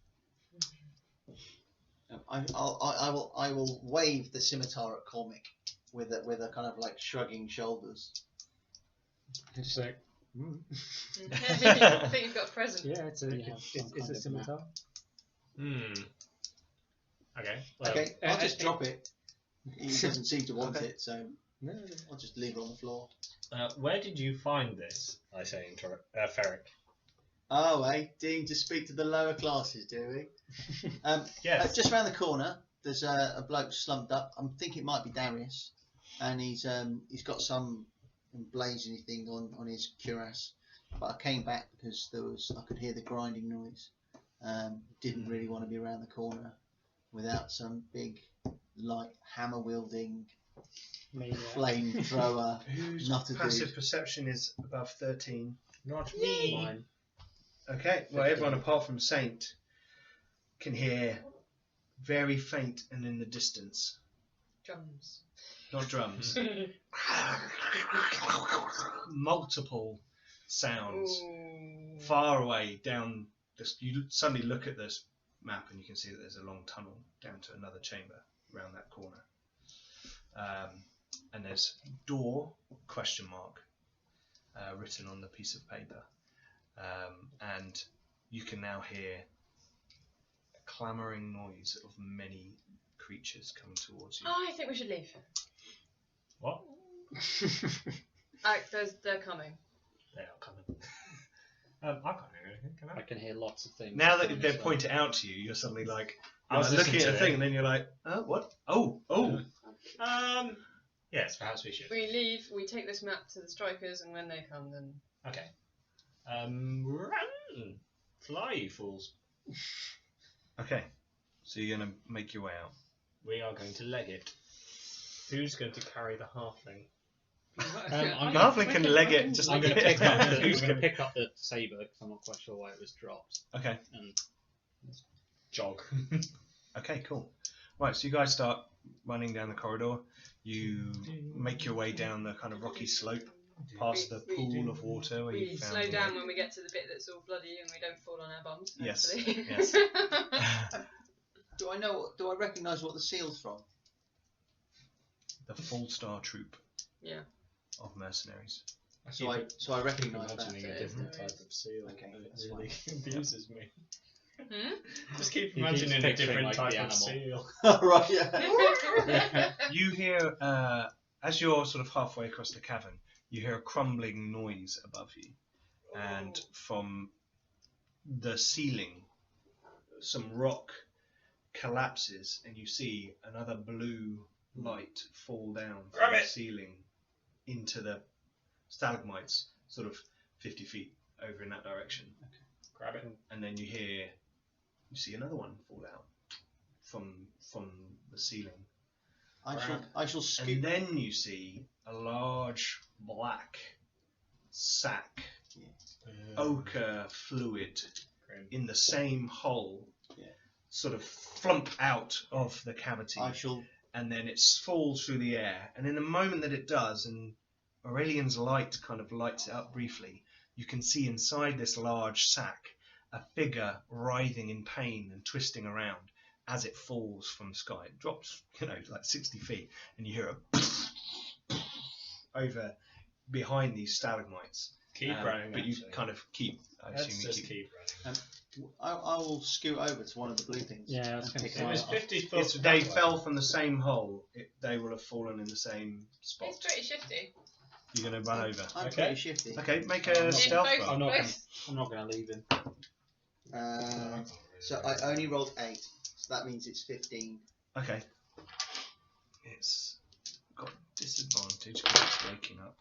I will wave the scimitar at Cormac with a kind of like shrugging shoulders.
Just like,
I think you've got a present.
Yeah, it's a
kind of
scimitar.
Okay. Well,
Okay, I'll just drop it. He doesn't seem to want
Okay.
it, so
No,
I'll just leave it on the floor.
where did you find this? I say in Ferric.
Oh, deem to speak to the lower classes, do we?
Yes.
Just round the corner, there's a bloke slumped up. I think it might be Darius, and he's got some emblazoned thing on his cuirass. But I came back because I could hear the grinding noise. Didn't really want to be around the corner without some big light hammer wielding flamethrower.
Whose
Not a
passive
dude.
perception is above 13?
Not me.
Mine.
Okay, well, everyone apart from Saint can hear very faint and in the distance.
Drums.
Not drums. Multiple sounds
Ooh.
far away down this. You suddenly look at this map and you can see that there's a long tunnel down to another chamber around that corner. And there's door ? Written on the piece of paper. And you can now hear a clamouring noise of many creatures coming towards you.
I think we should leave.
What?
They're coming.
They are coming. I can't hear anything, can
I can hear lots of things.
Now that they've pointed out to you, you're suddenly like,
I was
looking at
listening
a
to
thing,
it.
and then you're like, what? Oh.
Yes, perhaps we should.
We leave, we take this map to the strikers, and when they come, then...
Okay. Run! Fly, you fools.
Okay, so you're going to make your way out.
We are going to leg it. Who's going to carry the halfling?
I'm
Halfling can leg it. Just
I'm
like
going to pick up the,
Who's
I'm gonna
gonna-
pick up the saber because I'm not quite sure why it was dropped.
Okay.
And
Jog.
Okay, cool. Right, so you guys start running down the corridor. You make your way down the kind of rocky slope past the pool of water where
We
you found.
slow
the-
down when we get to the bit that's all bloody and we don't fall on our bums.
Yes,
hopefully.
yes.
Do I recognise what the seal's from?
The full star troop
Yeah.
of mercenaries.
So I recognise that.
imagining a different type of seal.
Okay,
and
that's
it really
fine.
confuses me.
Hmm?
Just keep
He keeps
imagining a
picturing,
different
like,
type
the
of
animal.
seal.
Right, yeah.
You hear, as you're sort of halfway across the cavern, you hear a crumbling noise above you. And from the ceiling, some rock collapses, and you see another blue light fall down from
Grab
the
it.
ceiling into the stalagmites, sort of 50 feet over in that direction.
Grab it.
And then you see another one fall out from the ceiling.
I shall scoop.
And then you see a large black sack, ochre fluid,
Grim.
in the same hole,
Yeah.
sort of flump out of the cavity,
I shall.
and then it falls through the air. And in the moment that it does, and Aurelian's light kind of lights it up briefly, you can see inside this large sack a figure writhing in pain and twisting around as it falls from the sky. It drops, like 60 feet, and you hear a over behind these stalagmites.
Keep running.
But you
actually.
kind of keep. I
Let's
assume you
just
keep.
keep running.
I will scoot over to one of the blue things.
Yeah, I was
and
gonna
pick
say,
It
it
was
up.
50
If
foot.
they
that way.
fell from the same hole, they will have fallen in the same spot.
It's pretty shifty.
You're going to run over.
I'm
Okay.
pretty shifty.
Okay, make
I'm
a
not-
stealth
both-
roll.
I'm not gonna,
both.
I'm not going to leave him.
So I only rolled 8, so that means it's 15.
Okay. It's got disadvantage because it's waking up.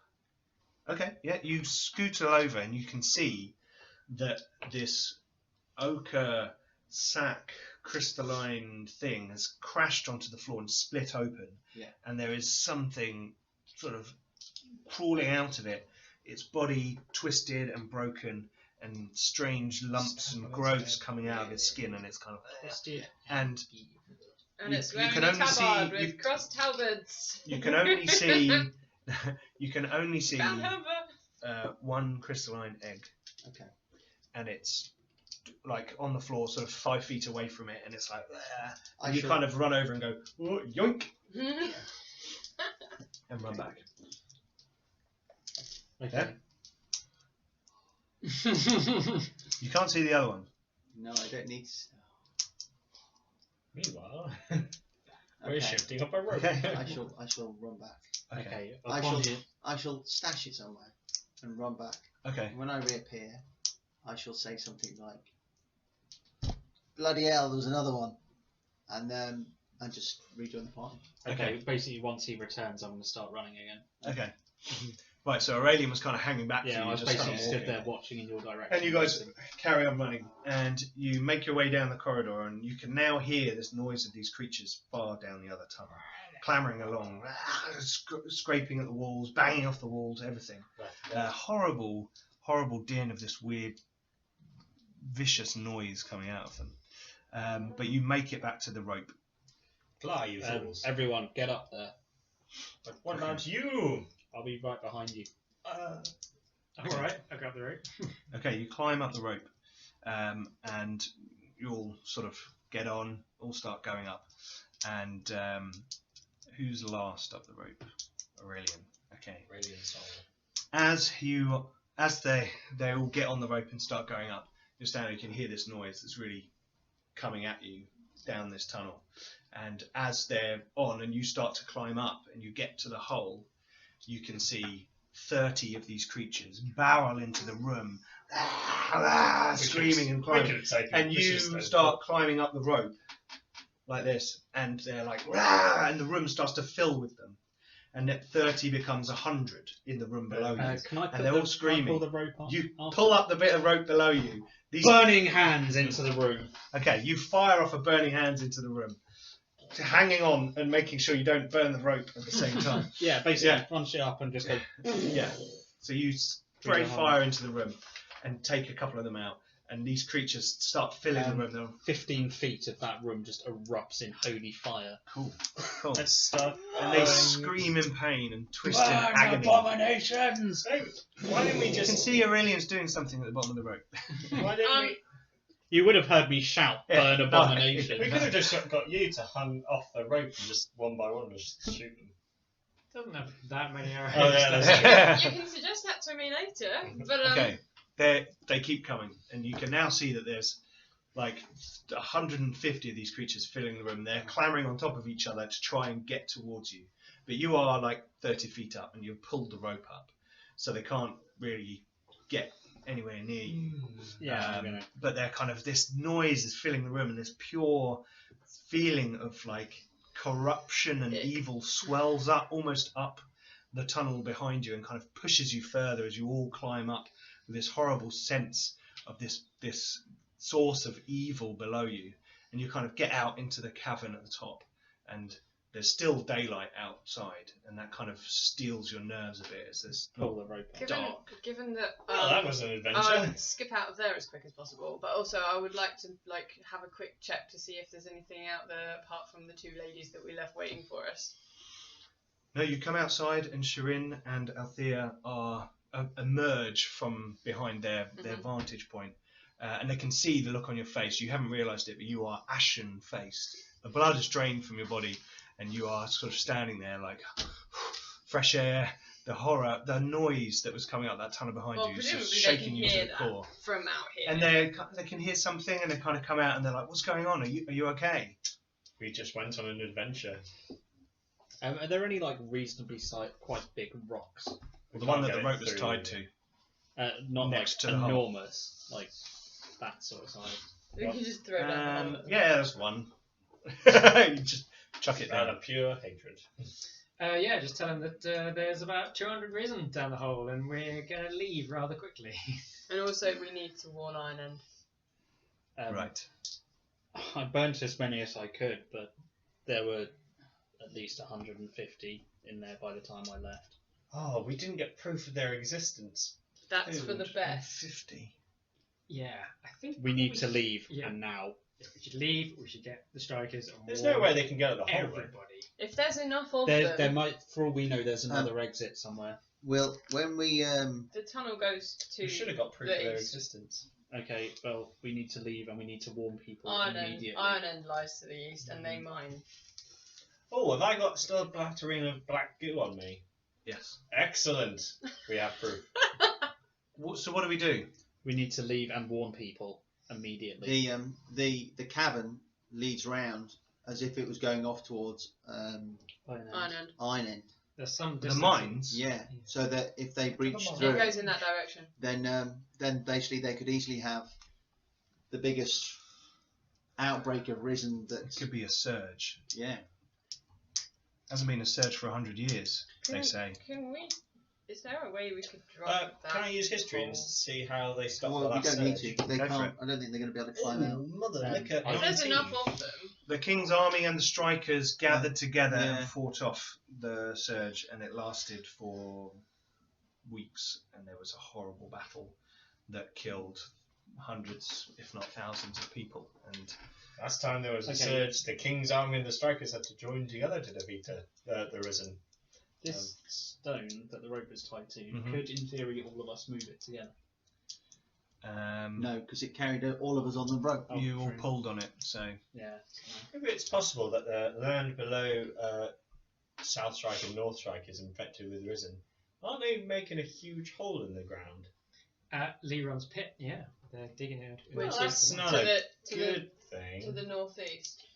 Okay, yeah, you scootle over and you can see that this ochre sack crystalline thing has crashed onto the floor and split open.
Yeah.
And there is something sort of crawling out of it. Its body twisted and broken, and strange lumps and growths coming out of its skin, and it's kind of and
And
You-
it's
you
wearing
can
a
only
tabard
see-
with
you-
crossed halberds.
you can only see
Valhalla.
one crystalline egg,
Okay.
and it's like on the floor, sort of 5 feet away from it, and it's like, "Ah."
I
And you
shall-
kind of run over and go, "Oh, yoink, and run back.
Okay.
You can't see the other one.
No, I don't need to.
Meanwhile,
Okay.
we're shifting up a rope.
Okay.
I shall run back.
Okay.
Okay.
I
upon
shall
you-
I shall stash it somewhere and run back.
Okay.
And when I reappear, I shall say something like, "Bloody hell, there was another one," and just rejoin the party.
Okay, basically once he returns, I'm going to start running again.
Okay. Right. So Aurelian was kind of hanging back.
Yeah,
for you,
I was
just kind
basically
of
stood
walking.
there watching in your direction.
And you guys carry on running, and you make your way down the corridor, and you can now hear this noise of these creatures far down the other tunnel, clambering along, scraping at the walls, banging off the walls, everything. Horrible, horrible din of this weird, vicious noise coming out of them. but you make it back to the rope.
Fly, you fools.
Everyone, get up there.
But what about you?
I'll be right behind you.
Alright, I got the rope.
Okay, you climb up the rope, and you all sort of get on, all start going up. And who's last up the rope? Aurelian. Okay.
Aurelian soul.
As they all get on the rope and start going up, you're standing, you can hear this noise that's really coming at you down this tunnel. And as they're on and you start to climb up and you get to the hole, you can see 30 of these creatures barrel into the room, screaming and climbing. And you start climbing up the rope like this, and they're like, and the room starts to fill with them. And that 30 becomes 100 in the room below you. And they're all screaming.
Pull the rope up
You
after?
pull up the bit of rope below you. These
Burning hands into the room.
Okay, you fire off a burning hands into the room, hanging on and making sure you don't burn the rope at the same time.
Yeah, basically punch it up and just go.
Yeah. So you spray fire into the room and take a couple of them out, and these creatures start filling the room. They're
15 feet of that room just erupts in holy fire.
cool.
Let's start.
And they scream in pain and twist in agony.
Abominations!
Hey, why didn't we
You can
just?
see Aurelian's doing something at the bottom of the rope.
Why didn't we?
You would have heard me shout,
Yeah.
burn abomination.
We could have just got you to hang off the rope and just one by one just shoot them.
Doesn't have that many arrows.
Oh yeah, that's true.
You can suggest that to me later, but
Okay, they keep coming, and you can now see that there's like 150 of these creatures filling the room. They're clambering on top of each other to try and get towards you, but you are like 30 feet up, and you've pulled the rope up, so they can't really get anywhere near you.
Yeah,
But they're kind of, this noise is filling the room, and this pure feeling of like corruption and evil swells up almost up the tunnel behind you and kind of pushes you further as you all climb up with this horrible sense of this source of evil below you. And you kind of get out into the cavern at the top, and there's still daylight outside, and that kind of steals your nerves a bit as there's
pull the rope up.
given that
Well, that was an adventure.
I would skip out of there as quick as possible, but also I would like to have a quick check to see if there's anything out there apart from the two ladies that we left waiting for us.
No, you come outside, and Shirin and Althea are emerge from behind their vantage point, and they can see the look on your face. You haven't realised it, but you are ashen-faced. The blood is drained from your body, and you are sort of standing there like fresh air, the horror, the noise that was coming out that tunnel behind you is just shaking you to the core.
From out here.
And they can hear something, and they kind of come out, and they're like, "What's going on? Are you okay?"
We just went on an adventure.
Are there any like reasonably quite big rocks?
Well, the one that the rope was tied to.
Not
Next
like
to the hole.
enormous, like that sort of size.
We can just throw down the hole.
Yeah, there's one. You just chuck it
Out
down.
of pure hatred.
Yeah, just tell them that there's about 200 risen down the hole, and we're going to leave rather quickly.
And also we need to warn Iron End.
Right.
I burnt as many as I could, but there were at least 150 in there by the time I left.
Oh, we didn't get proof of their existence.
That's for the best.
50.
Yeah, I think
We need to leave,
Yeah.
and now.
We should leave. We should get the strikers. And
There's
warn
no way they can get at the hole.
everybody.
If there's enough of
There
them,
might, for all we know, there's another exit somewhere.
Well, when we
the tunnel goes to
We should have got proof of
the
their
east.
existence.
Okay, well, we need to leave, and we need to warn people
Iron End,
immediately.
Iron End lies to the east, and they mine.
Oh, have I got still a blattering of black goo on me?
Yes.
Excellent. We have proof.
So what do we do?
We need to leave and warn people immediately.
the cavern leads round as if it was going off towards
Iron End.
Iron End.
There's some
The
distance.
mines?
Yeah, so that if they breach
Come on.
through,
It goes in that direction.
then basically they could easily have the biggest outbreak of risen
It
that.
could be a surge.
Yeah.
Hasn't been a surge for 100 years, they say.
Can we? Is there a way we could drop that?
Can I use history and see how they stopped the
Well, we
last
don't need
surge?
to. They
Go for
can't. I don't think they're going to be able to climb out.
Mother, look at
If there's
19.
enough of them,
The King's army and the strikers gathered together
Yeah.
and fought off the surge, and it lasted for weeks, and there was a horrible battle that killed hundreds, if not thousands, of people. And
Last time there was a
Okay.
surge, the King's Army and the Strikers had to join together to defeat the Risen.
This stone that the rope is tied to
Mhm.
could, in theory, all of us move it together.
No, because it carried all of us on the rope.
Oh,
you all
true.
pulled on it, so
Yeah.
If it's possible that the land below South Strike and North Strike is infected with Risen, aren't they making a huge hole in the ground?
Leron's pit, yeah. They're digging out.
Which
Well, that's
is
not
to
a
the
good
to
thing.
the northeast.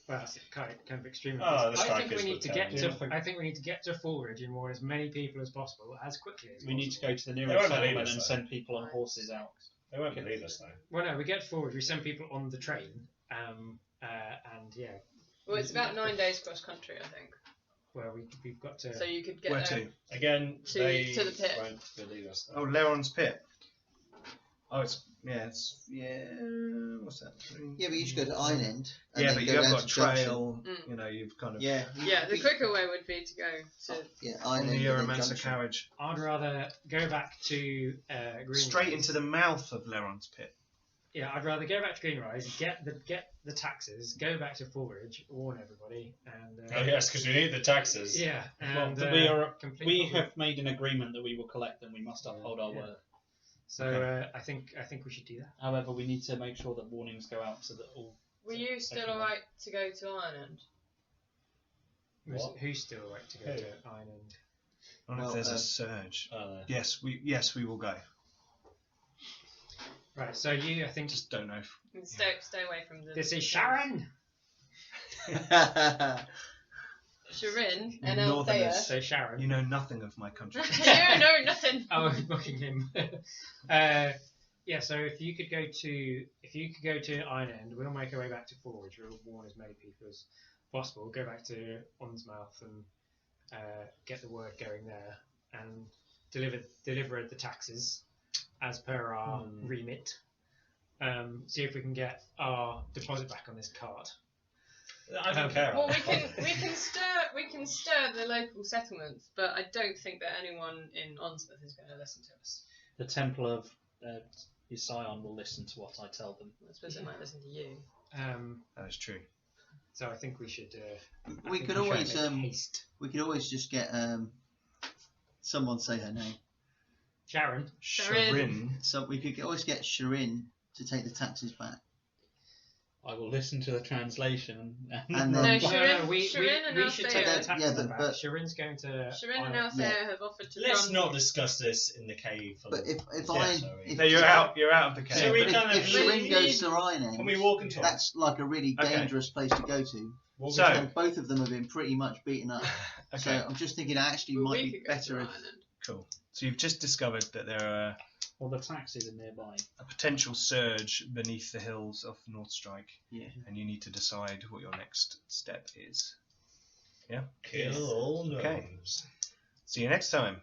Well, that's kind of extreme.
Oh, the
I think
Strikers
we need
would
to
tell
get
you.
to. I think we need to get to Fulridge and warn as many people as possible as quickly as
We
possible.
need to go to the
They
nearest
won't believe
settlement
us,
and
though.
send people on horses out.
They won't believe us though.
Well, no, we get forward. We send people on the train, and yeah.
Well, it's about 9 days cross country, I think.
Well, we've got to.
So you could get
where
there.
to?
Again,
To
they
the pit.
won't believe us though.
Oh, Leron's pit. Oh, it's. What's that?
Yeah, but you should go to Iron End. and
Yeah,
then
but
go
you have
down
got a
to Junction.
trail.
Mm.
You know, you've kind of
Yeah.
Yeah, the quicker way would be to go to.
Yeah,
on
Iron
the
End. and then
Euromancer
Junction.
carriage
I'd rather go back to Greenrise.
straight into the mouth of Leron's pit.
Yeah, I'd rather go back to Greenrise, get the taxes, go back to Fulridge, warn everybody, and
Oh yes, because we need the taxes.
yeah, and
Well, we are.
complete
We
Fulridge.
have made an agreement that we will collect them. We must uphold our
Yeah.
word.
So
Okay.
I think we should do that.
However, we need to make sure that warnings go out so that all.
Were you still
Everyone.
alright to go to Iron End?
What?
Who's still right to go
Who?
to Iron End?
I don't know
Well,
if there's a surge. Yes, we will go.
Right. So I think
Just don't know. If,
And stay away from the.
this is Sharon.
Sharon and
Northerners.
Althea.
So Sharon.
you know nothing of my country.
You know nothing.
Oh, Buckingham. Yeah. So if you could go to Iron End, we'll make our way back to Forge. We'll warn as many people as possible. Go back to Onsmouth and get the word going there, and deliver the taxes as per our remit. See if we can get our deposit back on this card.
I don't care.
Well, we can stir the local settlements, but I don't think that anyone in Onsmouth is going to listen to us.
The Temple of Ision will listen to what I tell them.
I suppose they might listen to you.
That is true.
So I think we should. I
we
think
could
should
always
make haste.
we could always just get someone say her name.
Sharon.
Sharin.
So we could always get Sharin to take the taxes back.
I will listen to the translation.
And
No,
then
Sharon-
we
Sharon and
should
Althea.
take the
Yeah,
taxes
but-
back.
but-
Sharon's going to.
Sharon and
Iron-
Althea
yeah.
have offered to
Let's
run.
not discuss this in the cave.
but if
Yeah,
I
sorry.
if,
No, you're out of the cave.
So we
but
kind
if
of
Sharin
we
goes
need-
to Iron End,
Can we walk and talk?
that's like a really
Okay.
dangerous place to go to.
Walk
So-
and talk.
And both of them have been pretty much beaten up. So
Okay,
I'm just thinking it actually
Well,
might
we
be
could go
better
to
if
Iron End.
cool. So you've just discovered that there are
Well, the taxis are nearby.
a potential surge beneath the hills of North Strike,
Yeah.
and you need to decide what your next step is.
Kill all
Okay.
gnomes.
See you next time.